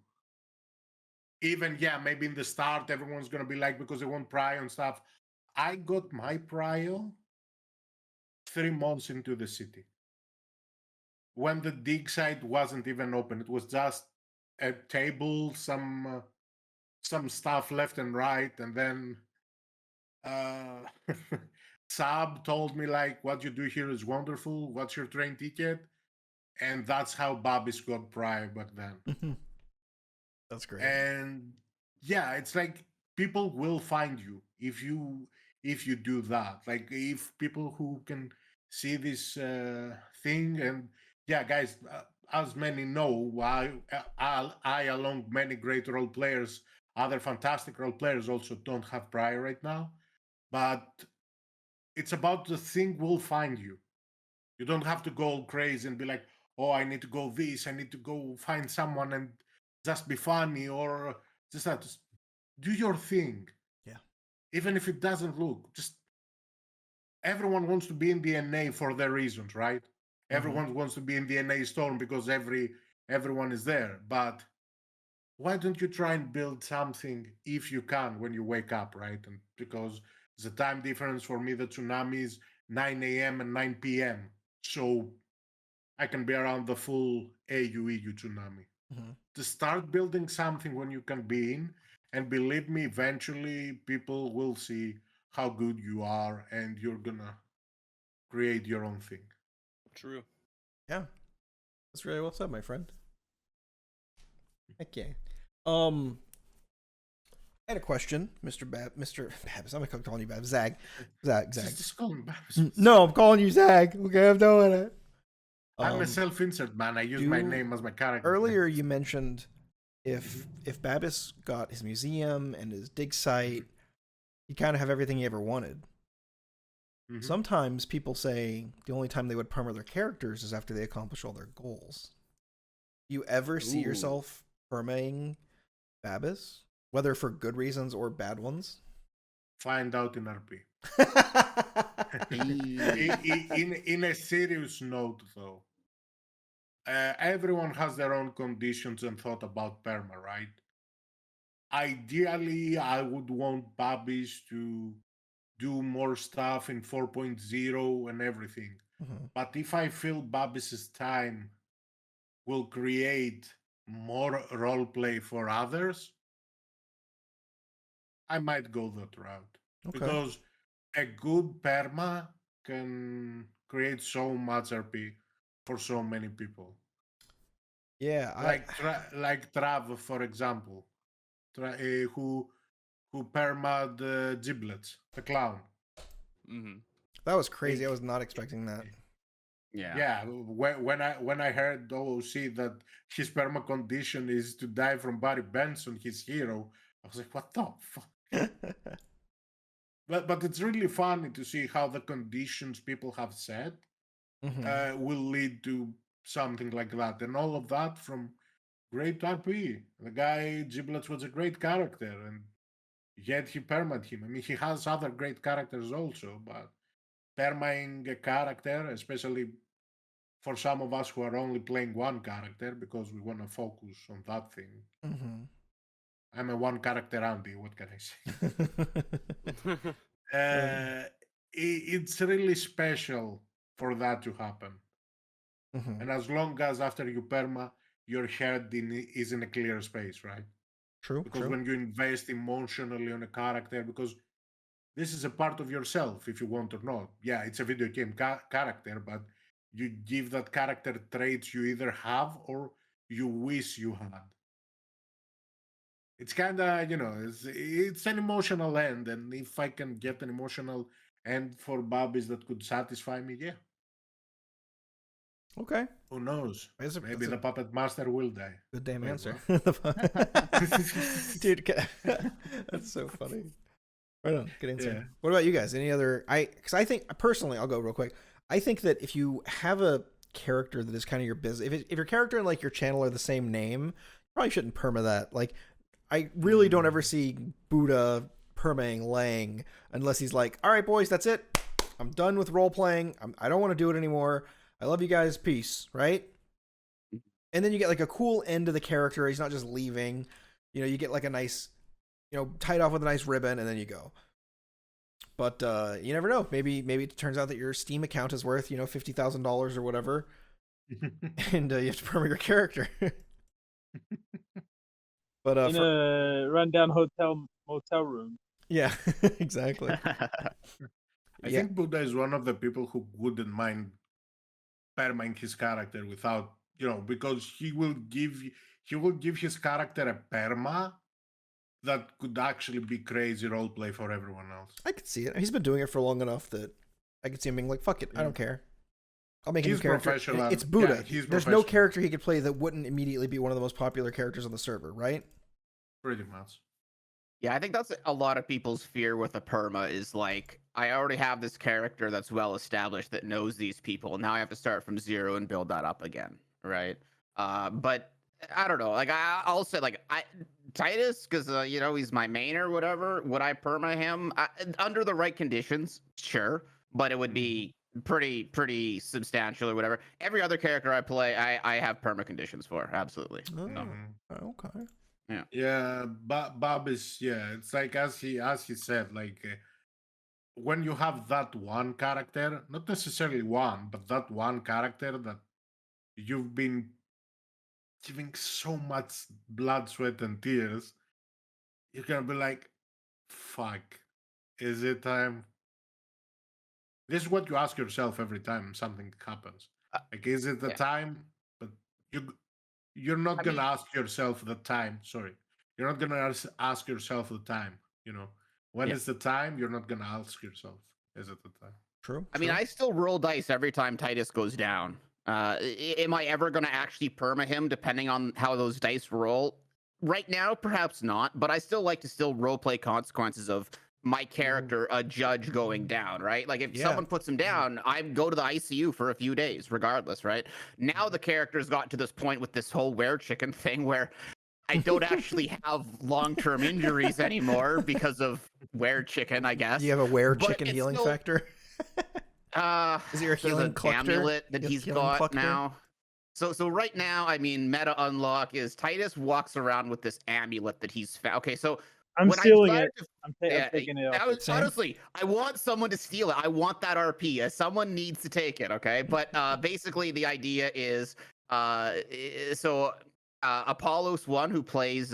Even, yeah, maybe in the start, everyone's going to be like, because they want prio and stuff. I got my prio 3 months into the city when the dig site wasn't even open. It was just a table, some stuff left and right, and then uh, Saab told me like, "What you do here is wonderful. What's your train ticket?" And that's how Babis got prio back then. Mm-hmm. That's great. And yeah, it's like people will find you if you do that. Like if people who can see this thing. And yeah, guys, as many know, I along many great role players, other fantastic role players also don't have prior right now, but it's about the thing will find you. You don't have to go crazy and be like, oh, I need to go this, I need to go find someone and just be funny or just that. Just do your thing. Yeah. Even if it doesn't look, just everyone wants to be in the NA for their reasons, right? Mm-hmm. Everyone wants to be in the NA storm because everyone is there. But why don't you try and build something if you can when you wake up, right? And because the time difference for me, the tsunami is 9 a.m. and 9 p.m. So I can be around the full AUEU tsunami. Mm-hmm. To start building something when you can be in, and believe me, eventually people will see how good you are and you're gonna create your own thing. True. Yeah, that's really well said, my friend. Heck yeah. I had a question, Mr. Babs. I'm calling you Babs. Zag. Just call me Babis. No, I'm calling you Zag. Okay, I'm doing it. I'm a self-insert man. I use my name as my character. Earlier, you mentioned if Babis got his museum and his dig site, he'd kind of have everything he ever wanted. Mm-hmm. Sometimes people say the only time they would perma their characters is after they accomplish all their goals. Do you ever see yourself permaing Babis? Whether for good reasons or bad ones? Find out in RP. in a serious note, though, everyone has their own conditions and thought about perma, right? Ideally, I would want Babis to do more stuff in 4.0 and everything. Mm-hmm. But if I feel Babis's time will create more roleplay for others, I might go that route. Okay. Because a good perma can create so much RP for so many people. Yeah, like Trav, for example, who perma'd Giblets, the clown. Mm-hmm. that was crazy. I was not expecting that. Yeah. When I heard OOC that his perma condition is to die from Barry Benson, his hero, I was like, what the fuck? But it's really funny to see how the conditions people have set will lead to something like that, and all of that from great RP. The guy Giblets was a great character, and yet he perma'd him. I mean, he has other great characters also, but permaing a character, especially for some of us who are only playing one character because we want to focus on that thing. Mm-hmm. I'm a one character Andy, what can I say? It's really special for that to happen. Mm-hmm. And as long as after you perma, your head is in a clear space, right? True. Because when you invest emotionally on a character, because this is a part of yourself, if you want or not. Yeah, it's a video game character, but you give that character traits you either have or you wish you had. It's kind of, it's an emotional end, and if I can get an emotional end for Babis that could satisfy me, yeah. Okay. Who knows? Maybe the a puppet master will die. good damn Wait, answer. Dude, that's so funny. Right on. Good answer. Yeah. What about you guys? Any other? Because I think personally, I'll go real quick. I think that if you have a character that is kind of your business, if your character and like your channel are the same name, you probably shouldn't perma that. Like, I really don't ever see Buddha permaing Lang unless he's like, all right, boys, that's it. I'm done with role playing. I don't want to do it anymore. I love you guys. Peace. Right? And then you get like a cool end to the character. He's not just leaving. You get like a nice, tied off with a nice ribbon, and then you go. But you never know. Maybe it turns out that your Steam account is worth, $50,000 or whatever, and you have to perma your character. But in a rundown motel room. Yeah, exactly. I think Buddha is one of the people who wouldn't mind permaing his character without, because he will give his character a perma that could actually be crazy roleplay for everyone else. I could see it. He's been doing it for long enough that I could see him being like, "Fuck it, I don't care. I'll make a new character." It's Buddha. Yeah, there's no character he could play that wouldn't immediately be one of the most popular characters on the server, right? Pretty much. Yeah, I think that's a lot of people's fear with a perma is like, I already have this character that's well established that knows these people. Now I have to start from zero and build that up again, right? But I don't know. Like I'll say like Titus, because he's my main or whatever. Would I perma him under the right conditions? Sure, but it would be pretty substantial or whatever. Every other character I play, I have perma conditions for. Absolutely. Oh, okay. Yeah, Bob is it's like as he said, like when you have that one character, not necessarily one, but that one character that you've been giving so much blood, sweat, and tears, you're gonna be like, fuck, is it time? This is what you ask yourself every time something happens. Like, is it the Yeah. time? But you're not I gonna mean, ask yourself the time. Sorry, you're not gonna ask yourself the time. When yeah. is the time? You're not gonna ask yourself, is it the time? True. I mean, I still roll dice every time Titus goes down. Am I ever going to actually perma him depending on how those dice roll? Right now, perhaps not, but I still like to still roleplay consequences of my character, a judge, going down, right? Like if Yeah. someone puts him down, I go to the ICU for a few days, regardless, right? Now the character's got to this point with this whole were chicken thing where I don't actually have long-term injuries anymore because of were chicken, I guess. Do you have a were But chicken it's healing still- factor? Is it your there's healing an clucter? amulet that Your he's healing got clucter? now. So right now, I mean, meta unlock is Titus walks around with this amulet that he's found. Okay, so I'm when stealing I it. decided I'm taking it off. I was, Same. honestly, I want someone to steal it. I want that RP. Someone needs to take it. Okay, but basically the idea is Apollos one, who plays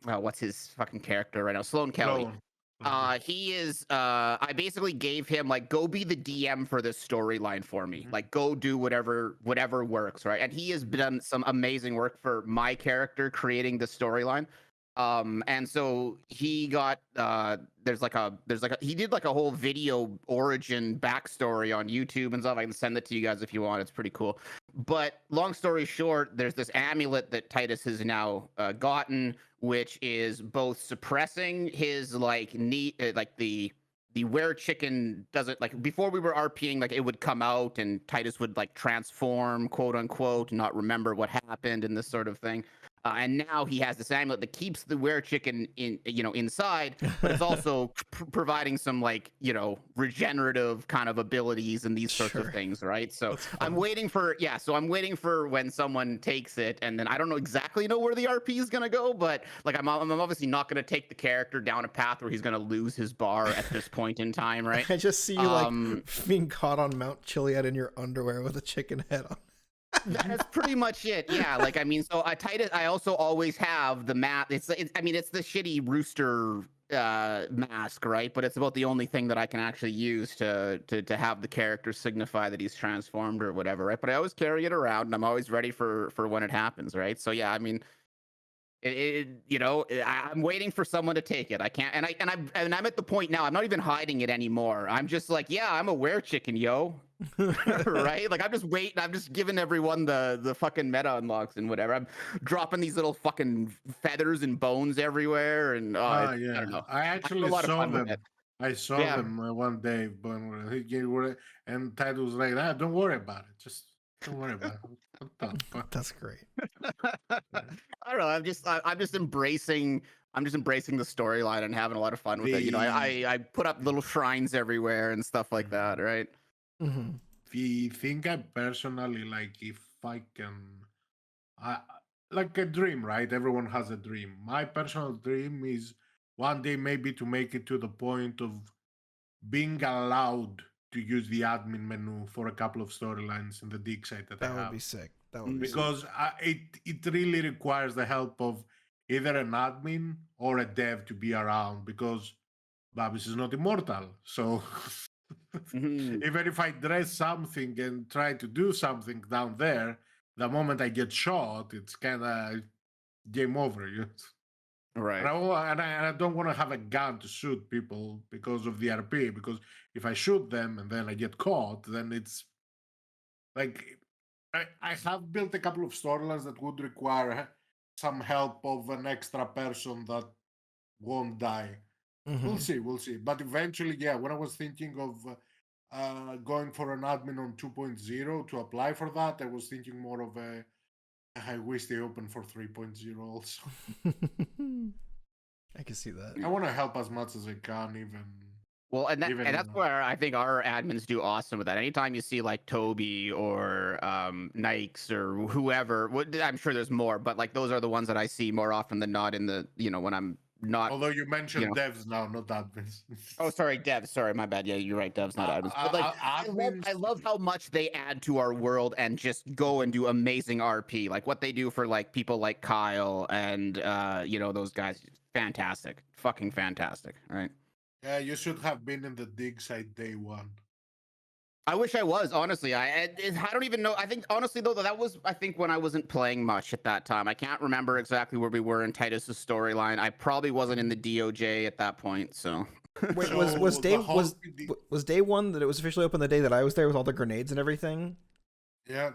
what's his fucking character right now, Sloan Kelly. Sloan. He is I basically gave him like, go be the DM for this storyline for me. Like, go do whatever works, right? And he has done some amazing work for my character creating the storyline. And so he got he did like a whole video origin backstory on YouTube and stuff. I can send it to you guys if you want. It's pretty cool. But long story short, there's this amulet that Titus has now gotten, which is both suppressing his like the were chicken doesn't, like, before we were RPing, like it would come out and Titus would like transform, quote unquote, not remember what happened and this sort of thing. And now he has this amulet that keeps the were chicken inside, but it's also providing some like regenerative kind of abilities and these sorts Sure. of things, right? So That's fun. I'm waiting for when someone takes it, and then I don't exactly know where the RP is gonna go, but like I'm obviously not gonna take the character down a path where he's gonna lose his bar at this point in time, right? I just see you like being caught on Mount Chiliad in your underwear with a chicken head on. That's pretty much it. Yeah, like I mean, so Titus, I also always have the map. It's the shitty rooster mask, right? But it's about the only thing that I can actually use to have the character signify that he's transformed or whatever, right? But I always carry it around, and I'm always ready for when it happens, right? So yeah, I mean, I'm waiting for someone to take it. I can't, and I'm at the point now. I'm not even hiding it anymore. I'm just like, yeah, I'm a were chicken, yo. Right? Like I'm just waiting. I'm just giving everyone the fucking meta unlocks and whatever. I'm dropping these little fucking feathers and bones everywhere, and I don't know. I actually a lot of saw fun with them. it. I saw Yeah. them one day, but and Titus was like, don't worry about it. Just don't worry about it. What the fuck? That's great. I don't know. I'm just embracing the storyline and having a lot of fun with it. I put up little shrines everywhere and stuff like that, right? Mm-hmm. The thing I personally like, if I can, like a dream, right? Everyone has a dream. My personal dream is one day maybe to make it to the point of being allowed to use the admin menu for a couple of storylines in the dig site that I That would have. be sick. That would be sick. Because it really requires the help of either an admin or a dev to be around, because Babis is not immortal. So even if I dress something and try to do something down there, the moment I get shot, it's kind of game over. Right. And I don't want to have a gun to shoot people because of the RP, because if I shoot them and then I get caught, then it's like I have built a couple of storylines that would require some help of an extra person that won't die. Mm-hmm. We'll see. But eventually, yeah, when I was thinking of going for an admin on 2.0 to apply for that, I was thinking more of I wish they open for 3.0 also. I can see that. I want to help as much as I can, even. Well, and that's where I think our admins do awesome with that. Anytime you see like Toby or Nikes or whoever, I'm sure there's more, but like those are the ones that I see more often than not in the, when I'm not. Although you mentioned devs now, not admins. Oh, sorry, devs. Sorry, my bad. Yeah, you're right. Devs, not admins. But like, I love how much they add to our world and just go and do amazing RP. Like what they do for like people like Kyle and those guys. Fantastic, fucking fantastic, right? Yeah, you should have been in the dig site day one. I wish I was, honestly. I don't even know. I think honestly though, that was I think when I wasn't playing much at that time. I can't remember exactly where we were in Titus's storyline. I probably wasn't in the DOJ at that point, so. Wait, So was day the whole was day one that it was officially open the day that I was there with all the grenades and everything? yeah,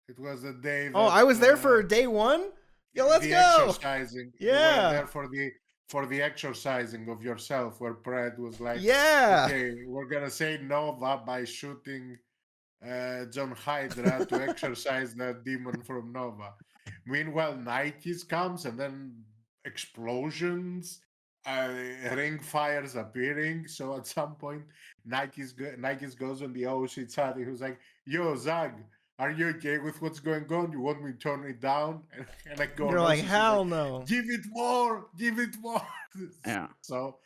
it was the day that Oh, I was there for day one. Yo, let's the go. exercising. You Yeah. were there for the exercising of yourself, where Pred was like, Yeah. okay, we're gonna say Nova by shooting John Hydra to exorcise that demon from Nova. Meanwhile, Nikes comes and then explosions, ring fires appearing. So at some point, Nikes goes on the OOC chat and he was like, "Yo, Zag, are you okay with what's going on? You want me to turn it down?" And I go, You're on like, OOC, hell no. "Give it more, give it more." Yeah. So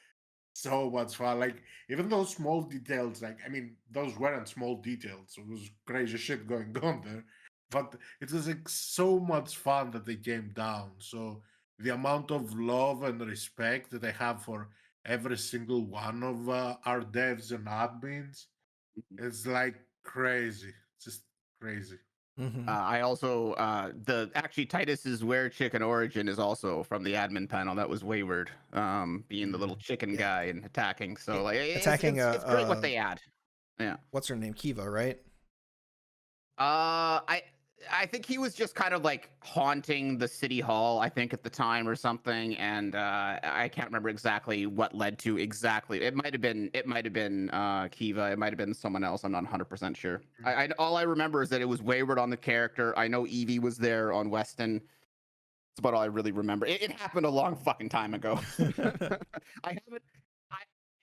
much fun. Like, even those small details, like, I mean, those weren't small details. It was crazy shit going on there. But it was like so much fun that they came down. So the amount of love and respect that I have for every single one of our devs and admins is like crazy. Just crazy. Mm-hmm. I also actually Titus's Where Chicken Origin is also from the admin panel. That was Wayward, being the little chicken Yeah. guy and attacking. So like Attacking, it's great what they add. Yeah. What's her name? Kiva, right? I think he was just kind of like haunting the city hall, I think at the time or something, and I can't remember exactly what led to exactly. It might have been Kiva. It might have been someone else. I'm not 100% sure. I all I remember is that it was Wayward on the character. I know Evie was there on Weston. That's about all I really remember. It happened a long fucking time ago.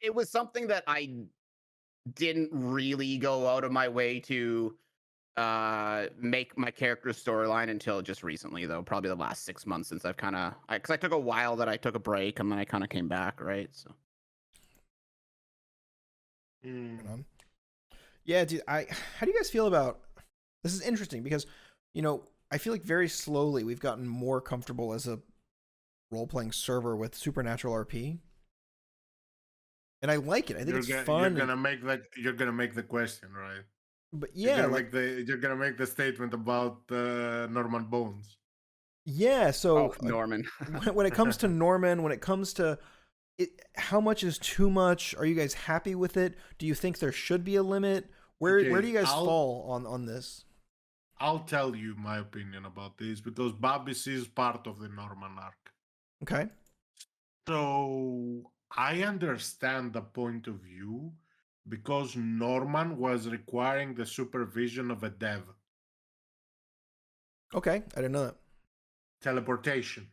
It was something that I didn't really go out of my way to make my character's storyline until just recently, though, probably the last 6 months, since I've kind of because I took a while that I took a break and then I kind of came back, right? So Yeah, dude. How do you guys feel about this? Is interesting because I feel like very slowly we've gotten more comfortable as a role-playing server with Supernatural RP, and I like it. I think it's fun. You're gonna make the question, right? But yeah, you're gonna make the statement about Norman Bones. Yeah, so Norman. when it comes to Norman, when it comes to how much is too much? Are you guys happy with it? Do you think there should be a limit? Where do you guys fall on this? I'll tell you my opinion about this because Babis is part of the Norman arc. Okay. So I understand the point of view because Norman was requiring the supervision of a dev. Okay, I didn't know that. Teleportation.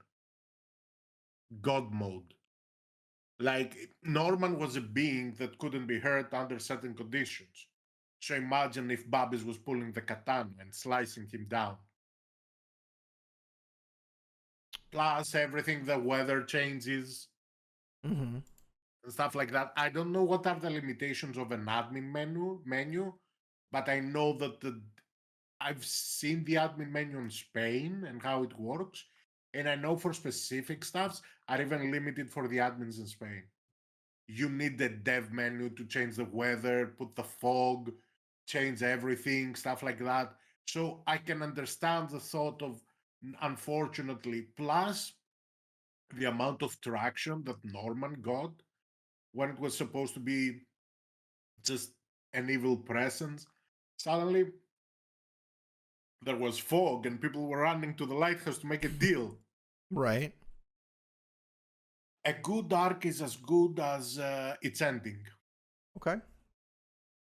God mode. Like, Norman was a being that couldn't be hurt under certain conditions. So imagine if Babis was pulling the katana and slicing him down. Plus everything, the weather changes. Mm-hmm. And stuff like that. I don't know what are the limitations of an admin menu, but I know that I've seen the admin menu in Spain and how it works, and I know for specific stuffs are even limited for the admins in Spain. You need the dev menu to change the weather, put the fog, change everything, stuff like that. So I can understand the thought of, unfortunately, plus the amount of traction that Norman got when it was supposed to be just an evil presence. Suddenly, there was fog and people were running to the lighthouse to make a deal. Right. A good arc is as good as its ending. Okay.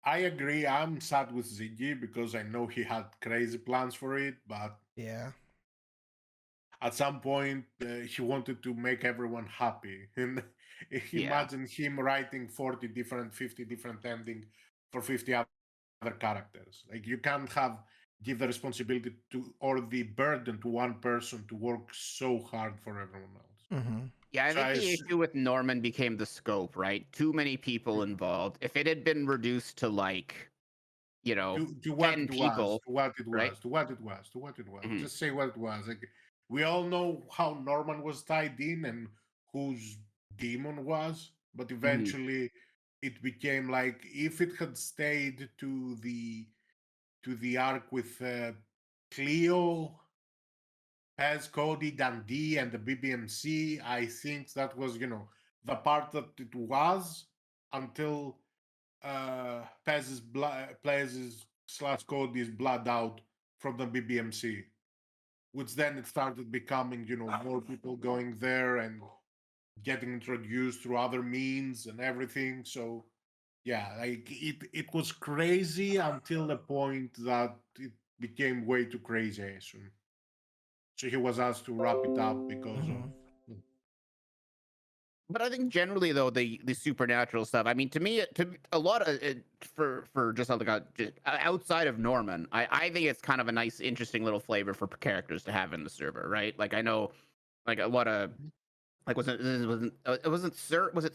I agree. I'm sad with Ziggy because I know he had crazy plans for it, but yeah, at some point he wanted to make everyone happy. And imagine him writing 50 different ending for 50 other characters. Like, you can't give the responsibility to or the burden to one person to work so hard for everyone else. Mm-hmm. Yeah, I think the issue with Norman became the scope, right? Too many people involved. If it had been reduced to like, to 10 people, to what it was, right? to what it was, to what it was. Mm-hmm. Just say what it was. Like, we all know how Norman was tied in and whose demon was, but eventually it became like if it had stayed to the arc with Cleo, Pez, Cody, Dundee, and the BBMC. I think that was, the part that it was until Pez's slash Cody's blood out from the BBMC, which then it started becoming, more people going there and getting introduced through other means and everything. So yeah, like it was crazy until the point that it became way too crazy, I assume. So he was asked to wrap it up because of. Mhm. But I think generally though the supernatural stuff. I mean, to me, to a lot of it, for just like just outside of Norman, I think it's kind of a nice, interesting little flavor for characters to have in the server, right? Like I know, like a lot of like was it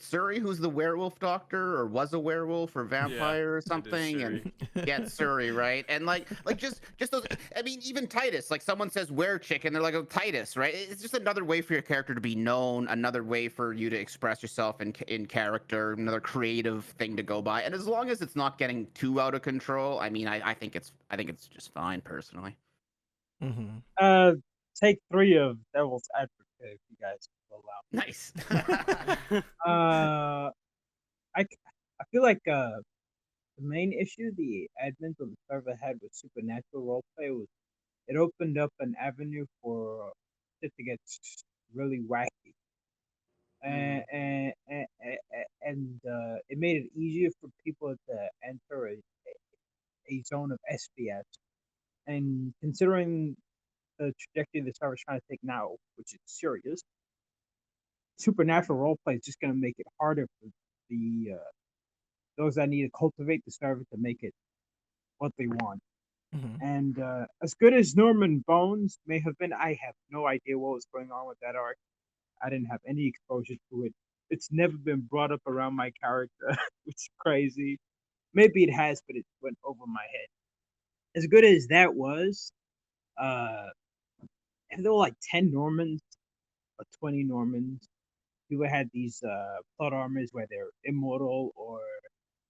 Surrey who's the werewolf doctor or was a werewolf or vampire or it is something, and Surrey. yeah, it's Surrey, right? And like just those. I mean, even Titus, like someone says were chick, and they're like, oh, Titus, right? It's just another way for your character to be known, another way for you to express yourself in character, another creative thing to go by. And as long as it's not getting too out of control, I mean, I think it's just fine personally. Mhm. Take 3 of Devil's Advocate if you guys will allow. Nice. I feel like the main issue the admins of the server had with supernatural roleplay was it opened up an avenue for it to get really wacky, and it made it easier for people to enter a zone of SBS. And considering the trajectory the server's trying to take now, which is serious, supernatural roleplay is just going to make it harder for the those that need to cultivate the server to make it what they want. Mhm. And as good as Norman Bones may have been, I have no idea what was going on with that arc. I didn't have any exposure to it. It's never been brought up around my character, which is crazy. Maybe it has, but it went over my head. As good as that was, uh, and there were like 10 Normans or 20 Normans. People had these plot armors where they're immortal or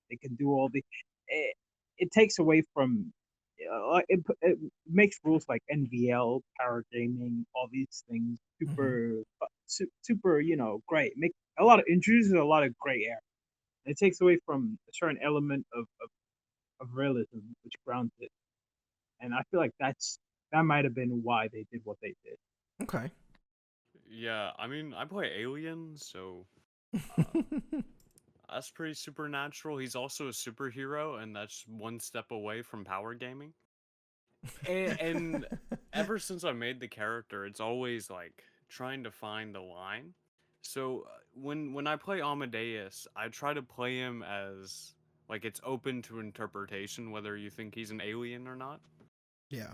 they can do all the. It takes away from. It makes rules like NVL, power gaming, all these things super, great. Make a lot of introduces a lot of gray area. It takes away from a certain element of realism, which grounds it. And I feel like that might have been why they did what they did. Okay. Yeah, I mean, I play Alien, so that's pretty supernatural. He's also a superhero, and that's one step away from power gaming. And ever since I made the character, it's always like trying to find the line. So when I play Amadeus, I try to play him as like it's open to interpretation whether you think he's an alien or not. Yeah.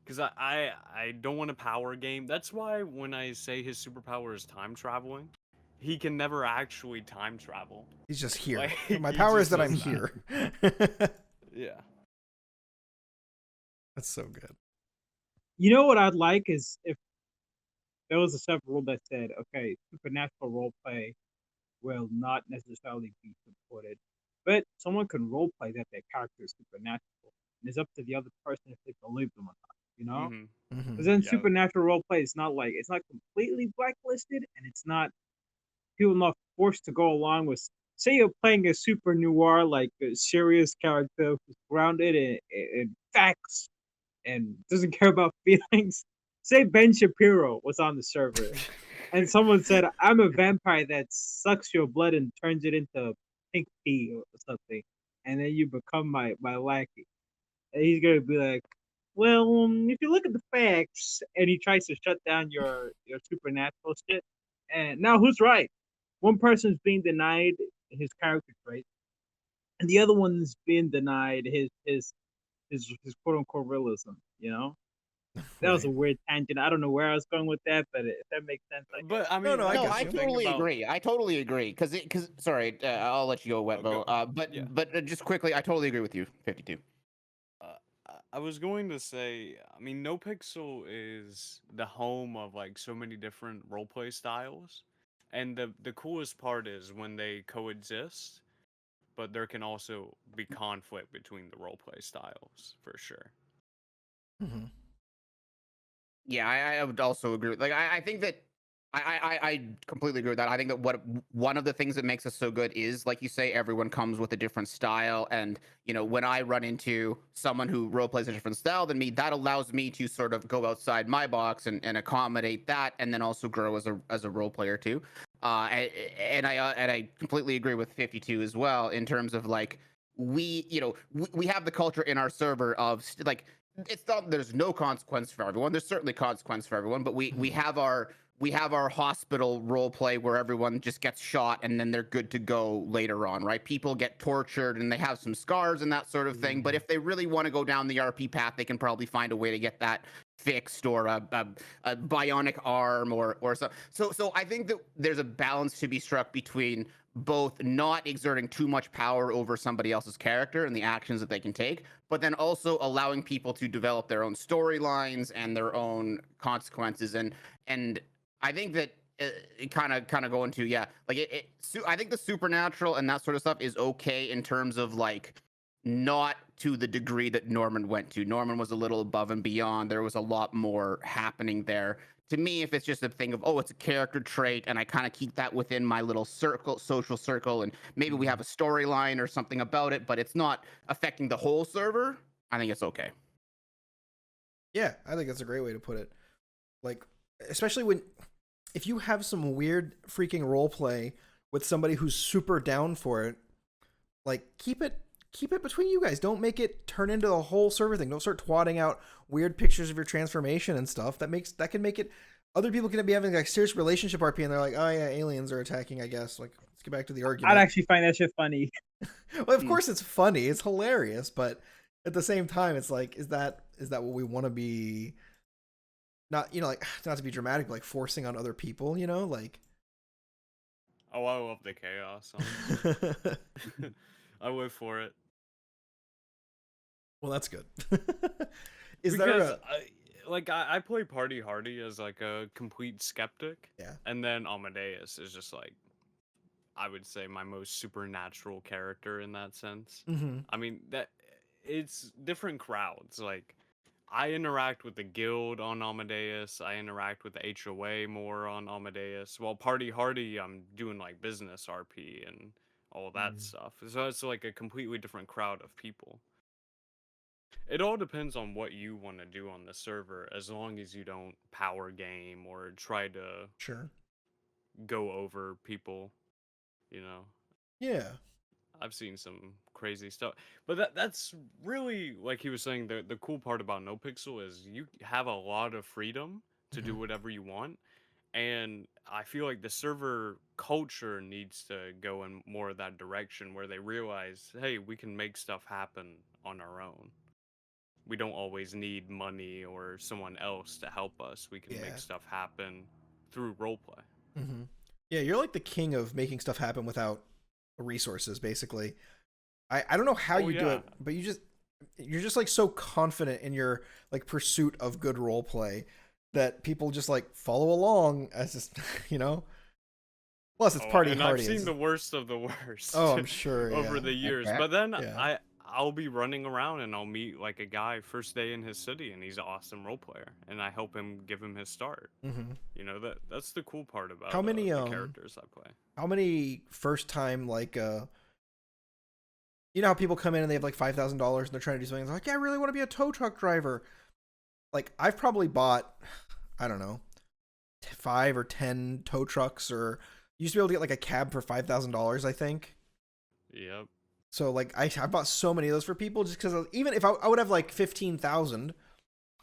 Because I don't want to power game. That's why when I say his superpower is time traveling, he can never actually time travel. He's just here. Like, My he power is just that I'm does here. Yeah. That's so good. You know what I'd like is if there was a separate rule that said, okay, supernatural roleplay will not necessarily be supported, but someone can roleplay that their character is supernatural, and it's up to the other person if they believe them or not. You know, Mm-hmm. because then Yeah. supernatural roleplay is not like it's not completely blacklisted, and it's not people not forced to go along with. Say you're playing a super noir, like a serious character who's grounded in facts and doesn't care about feelings. Say Ben Shapiro was on the server and someone said, I'm a vampire that sucks your blood and turns it into pink pee or something, and then you become my lackey. And he's gonna be like, well, if you look at the facts, and he tries to shut down your supernatural shit. And now who's right? One person's being denied his character trait, and the other one's being denied his quote unquote realism. You know, that was a Right. weird tangent. I don't know where I was going with that, but if that makes sense, I guess. But I No, mean, no, I like, No, get I you. the thing totally about agree. I totally agree. Because sorry, I'll let you go, Oh, go. Wetbo. Yeah. But just quickly, I totally agree with you. 52. I was going to say, I mean, Nopixel is the home of like so many different roleplay styles, and the coolest part is when they coexist. but there can also be conflict between the roleplay styles for sure. Mm-hmm. Yeah, I would also agree. Like, I think that I completely agree with that. I think that one of the things that makes us so good is, like you say, everyone comes with a different style. And, you know, when I run into someone who role plays a different style than me, that allows me to sort of go outside my box and accommodate that, and then also grow as a role player too. And I completely agree with 52 as well, in terms of like, we have the culture in our server of like, it's not, there's no consequence for everyone. There's certainly consequence for everyone, but we have our hospital role play where everyone just gets shot and then they're good to go later on, right? People get tortured and they have some scars and that sort of thing. But if they really want to go down the RP path, they can probably find a way to get that fixed, or a bionic arm, or so I think that there's a balance to be struck between both not exerting too much power over somebody else's character and the actions that they can take, but then also allowing people to develop their own storylines and their own consequences. And I think that it kind of go into, yeah, like I think the supernatural and that sort of stuff is okay in terms of like, not to the degree that Norman went to. Norman was a little above and beyond. There was a lot more happening there. To me, if it's just a thing of, oh, it's a character trait, and I kind of keep that within my little social circle, and maybe we have a storyline or something about it, but it's not affecting the whole server, I think it's okay. Yeah, I think that's a great way to put it. Like, especially if you have some weird freaking role play with somebody who's super down for it, like, keep it between you guys. Don't make it turn into the whole server thing. Don't start twatting out weird pictures of your transformation and stuff. That can make it, other people can be having like serious relationship RP and they're like, oh yeah, aliens are attacking, I guess. Like, let's get back to the argument. I'd actually find that shit funny. Well, of course it's funny. It's hilarious, but at the same time, it's like, is that what we want to be? Not, you know, like, not to be dramatic, but like forcing on other people, you know, like. Oh, I love the chaos. I live for it. Well, that's good. Because I play Party Hardy as like a complete skeptic. Yeah. And then Amadeus is just like, I would say, my most supernatural character in that sense. Mm-hmm. I mean, that it's different crowds. Like, I interact with the guild on Amadeus. I interact with the HOA more on Amadeus. While Party Hardy, I'm doing like business RP and all that stuff. So it's like a completely different crowd of people. It all depends on what you want to do on the server, as long as you don't power game or try to Sure. go over people, you know. Yeah. I've seen some crazy stuff. But that's really, like he was saying, the cool part about Nopixel is you have a lot of freedom to do whatever you want. And I feel like the server culture needs to go in more of that direction, where they realize, hey, we can make stuff happen on our own. We don't always need money or someone else to help us. We can make stuff happen through roleplay. Mm-hmm. Yeah, you're like the king of making stuff happen without resources, basically. I don't know how you do it, but you're just like so confident in your like pursuit of good roleplay that people just like follow along as just, you know. Plus, it's Party Hardy. I've seen the worst of the worst. Oh, I'm sure. over the years, but then Yeah. I'll be running around and I'll meet like a guy first day in his city, and he's an awesome role player, and I help him give him his start. Mm-hmm. You know, that's the cool part about how many the characters I play. How many first time like you know how people come in and they have like $5,000 and they're trying to do something, they're like, yeah, I really want to be a tow truck driver. Like, I've probably bought, I don't know, 5 or 10 tow trucks, or you used to be able to get like a cab for $5,000, I think. Yep. So like I bought so many of those for people just because even if I would have like 15,000,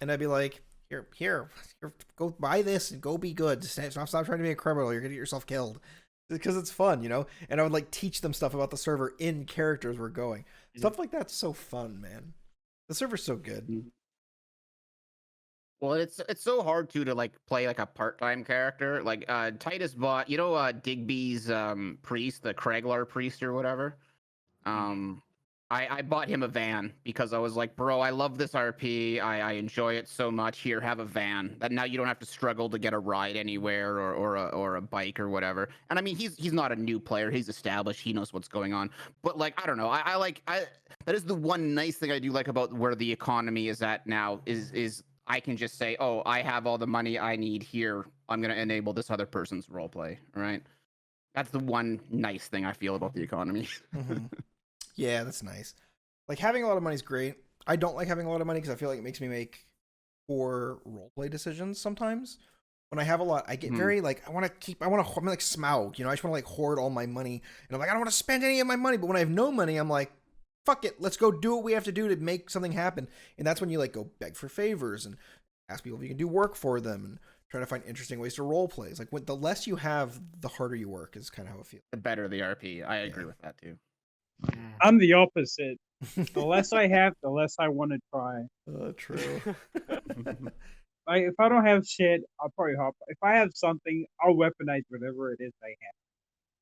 and I'd be like, here, go buy this and go be good. Stop trying to be a criminal. You're gonna get yourself killed. Because it's fun, you know. And I would like teach them stuff about the server in character as we're going. Stuff like that's so fun, man. The server's so good. Well, it's so hard to like play like a part-time character. Like Titus bought, you know, Digby's priest, the Craglar priest or whatever. I bought him a van because I was like, bro, I love this RP. I enjoy it so much. Here, have a van. That now you don't have to struggle to get a ride anywhere or a bike or whatever. And I mean, he's not a new player. He's established. He knows what's going on. But like, I don't know. I that is the one nice thing I do like about where the economy is at now is I can just say, oh, I have all the money I need here. I'm gonna enable this other person's roleplay. Right. That's the one nice thing I feel about the economy. Mm-hmm. Yeah, that's nice. Like, having a lot of money is great. I don't like having a lot of money because I feel like it makes me make poor roleplay decisions sometimes. When I have a lot, I get very, like, I'm like Smaug, you know, I just want to, like, hoard all my money. And I'm like, I don't want to spend any of my money. But when I have no money, I'm like, fuck it, let's go do what we have to do to make something happen. And that's when you, like, go beg for favors and ask people if you can do work for them and try to find interesting ways to roleplay. It's like, the less you have, the harder you work is kind of how it feels. The better the RP. I agree with that, too. I'm the opposite. The less I have, the less I want to try. True. Like, if I don't have shit, I'll probably hop. If I have something, I'll weaponize whatever it is I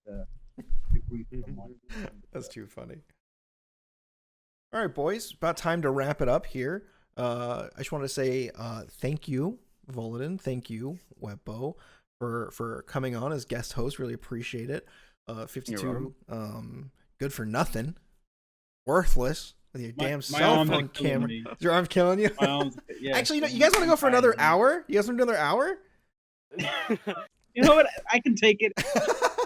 have. To greet someone. That's too funny. All right, boys, about time to wrap it up here. I just want to say thank you, Voladin. Thank you, Webbo, for coming on as guest host. Really appreciate it. 52. Good for nothing. Worthless. With your damn cell phone camera. Is your arm killing you? Yeah. Actually, you guys want to go for another hour? You guys want to do another hour? You know what? I can take it.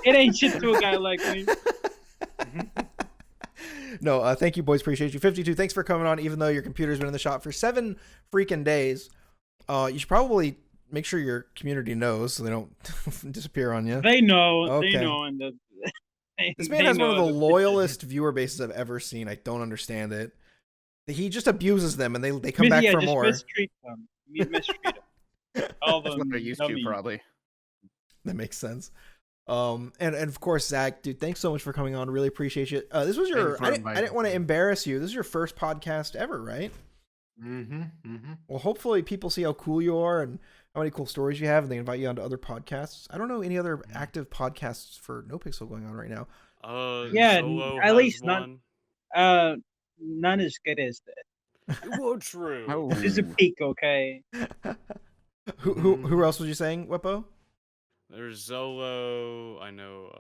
It ain't shit to a guy like me. No, thank you, boys. Appreciate you. 52, thanks for coming on, even though your computer's been in the shop for 7 freaking days. You should probably make sure your community knows so they don't disappear on you. They know. Okay. They know. And this man has one of the loyalist viewer bases I've ever seen. I don't understand it. He just abuses them, and they come back for more. Mistreat them. You mistreat them. All That's what they're used to, probably. That makes sense. And of course, Zach, dude, thanks so much for coming on. Really appreciate you. This was your. I didn't want to embarrass you. This is your first podcast ever, right? Mm-hmm. Mm-hmm. Well, hopefully people see how cool you are and how many cool stories you have, and they invite you onto other podcasts. I don't know any other active podcasts for Nopixel going on right now. Yeah, Solo at least one. none as good as this. Well, true. Oh. This is a peak, okay? Who else was you saying, Weppo? There's Zolo. I know.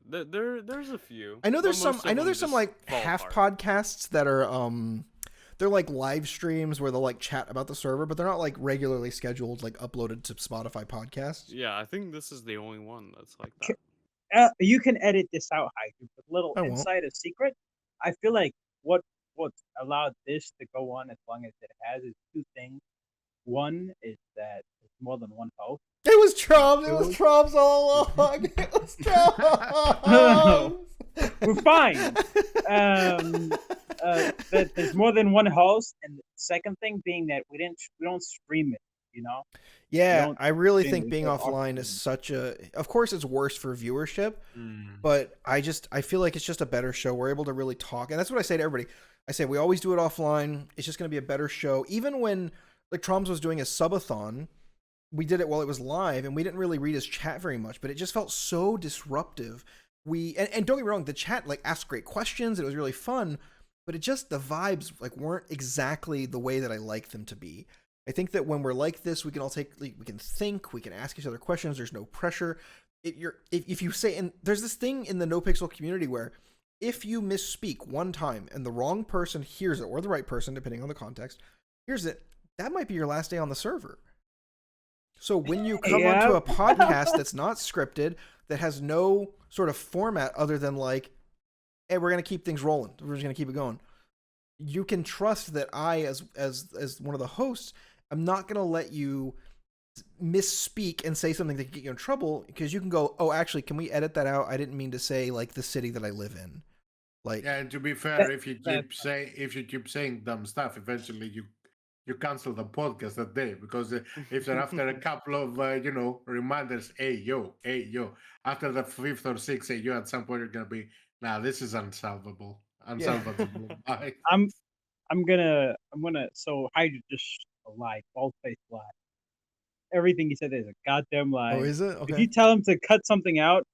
There's a few. I know there's but some. most I of know them there's some just like fall half apart. podcasts that are they're like live streams where they'll like chat about the server, but they're not like regularly scheduled, like uploaded to Spotify podcasts. Yeah, I think this is the only one that's like that. You can edit this out, Hydra, but little I won't. inside a secret. I feel like what's allowed this to go on as long as it has is 2 things. One is that there's more than one host. It was Trump. It was Trump's all along. It was Trump. We're fine. That there's more than one host, and the second thing being that we don't stream it. You know. Yeah, I really think stream it, being so offline is such a. Of course, it's worse for viewership, Mm. but I feel like it's just a better show. We're able to really talk, and that's what I say to everybody. I say we always do it offline. It's just going to be a better show. Even when like Troms was doing a subathon, we did it while it was live, and we didn't really read his chat very much, but it just felt so disruptive. And don't get me wrong, the chat like asked great questions. It was really fun, but it just the vibes like weren't exactly the way that I like them to be. I think that when we're like this, we can all we can think, we can ask each other questions. There's no pressure. If you say, and there's this thing in the Nopixel community where if you misspeak one time and the wrong person hears it, or the right person, depending on the context, hears it, that might be your last day on the server. So when you come onto a podcast that's not scripted, that has no sort of format other than like, hey, we're going to keep things rolling. We're just going to keep it going. You can trust that I, as one of the hosts, I'm not going to let you misspeak and say something that can get you in trouble, because you can go, oh, actually, can we edit that out? I didn't mean to say like the city that I live in. Like, Yeah, and to be fair, if you keep saying dumb stuff, eventually you cancel the podcast that day, because if they're after a couple of reminders, hey yo, after the 5th or 6th, hey yo, at some point you're gonna be, nah, this is unsolvable. Bye. I'm gonna so Hydra just lied, false-faced lie. Everything he said is a goddamn lie. oh, is it? If Okay. you tell him to cut something out,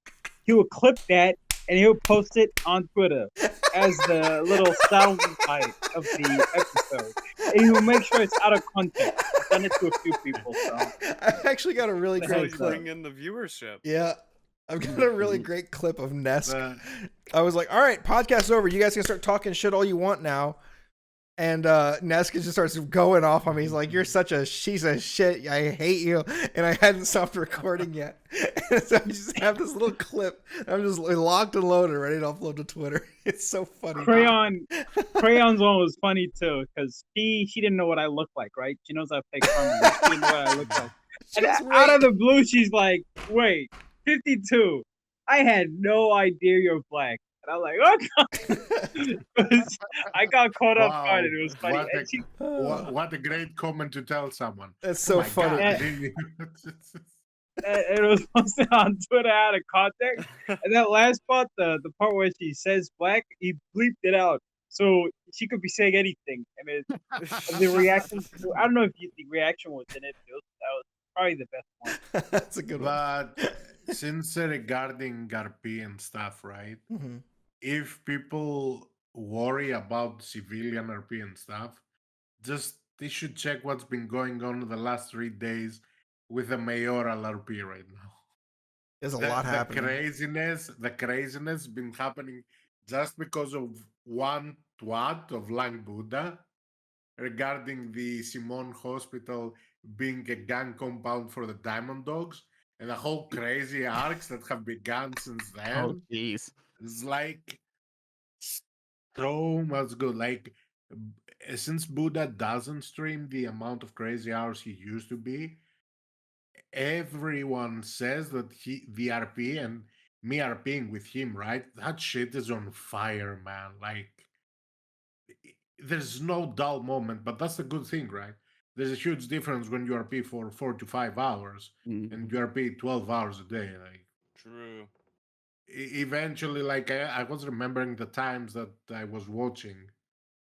he will clip that and he'll post it on Twitter as the little sound bite of the episode. And he'll make sure it's out of context. I've done it to a few people, so. I've actually got a really That's how great you clip. bring in the viewership. Yeah. I've got a really great clip of Nesk. The- I was like, all right, podcast's over. You guys can start talking shit all you want now. And Nesk just starts going off on me. He's like, you're such a she's a shit. I hate you. And I hadn't stopped recording yet. And so I just have this little clip. I'm just locked and loaded, ready to upload to Twitter. It's so funny. Crayon's one was funny too, because she didn't know what I look like, right? She knows I play Perma. She didn't know what I look like. And out of the blue, she's like, wait, 52. I had no idea you're black. And I'm like, oh, I got caught off guard and it was funny. What a great comment to tell someone. That's so my funny. God. And it was posted on Twitter out of context. And that last part, the part where she says black, he bleeped it out. So she could be saying anything. I mean, the reaction, I don't know if the reaction was in it. That was probably the best one. That's a good one. But since regarding RP and stuff, right? Mm-hmm. If people worry about civilian RP and stuff, they should check what's been going on in the last 3 days with the mayoral RP right now. There's a lot happening. The craziness been happening just because of one twat of Lang Buddha regarding the Simon Hospital being a gang compound for the Diamond Dogs and the whole crazy arcs that have begun since then. Oh, jeez. It's like so much good. Like since Buddha doesn't stream the amount of crazy hours he used to be, everyone says that the RP and me RPing with him, right? That shit is on fire, man. Like there's no dull moment, but that's the good thing, right? There's a huge difference when you RP for 4 to 5 hours and you RP 12 hours a day. Like True. Eventually, like I was remembering the times that I was watching,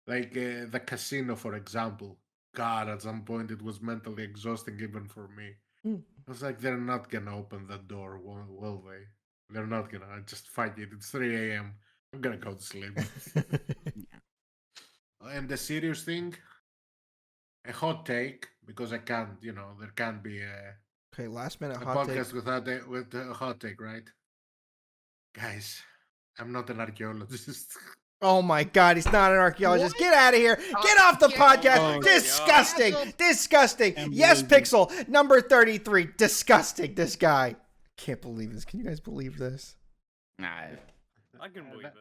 like the casino, for example. God, at some point it was mentally exhausting even for me. I was like, they're not gonna open the door, will they? They're not gonna. I just fight it. It's 3 a.m. I'm gonna go to sleep. And the serious thing, a hot take, because I can't, there can't be a Okay, last minute a hot take. podcast with a hot take, right? Guys, I'm not an archaeologist. Oh my God, he's not an archaeologist. Get out of here. Get off the podcast. Oh, Disgusting. God. Disgusting. Yespixel, number 33. Disgusting, this guy. Can't believe this. Can you guys believe this? Nah. I can believe it.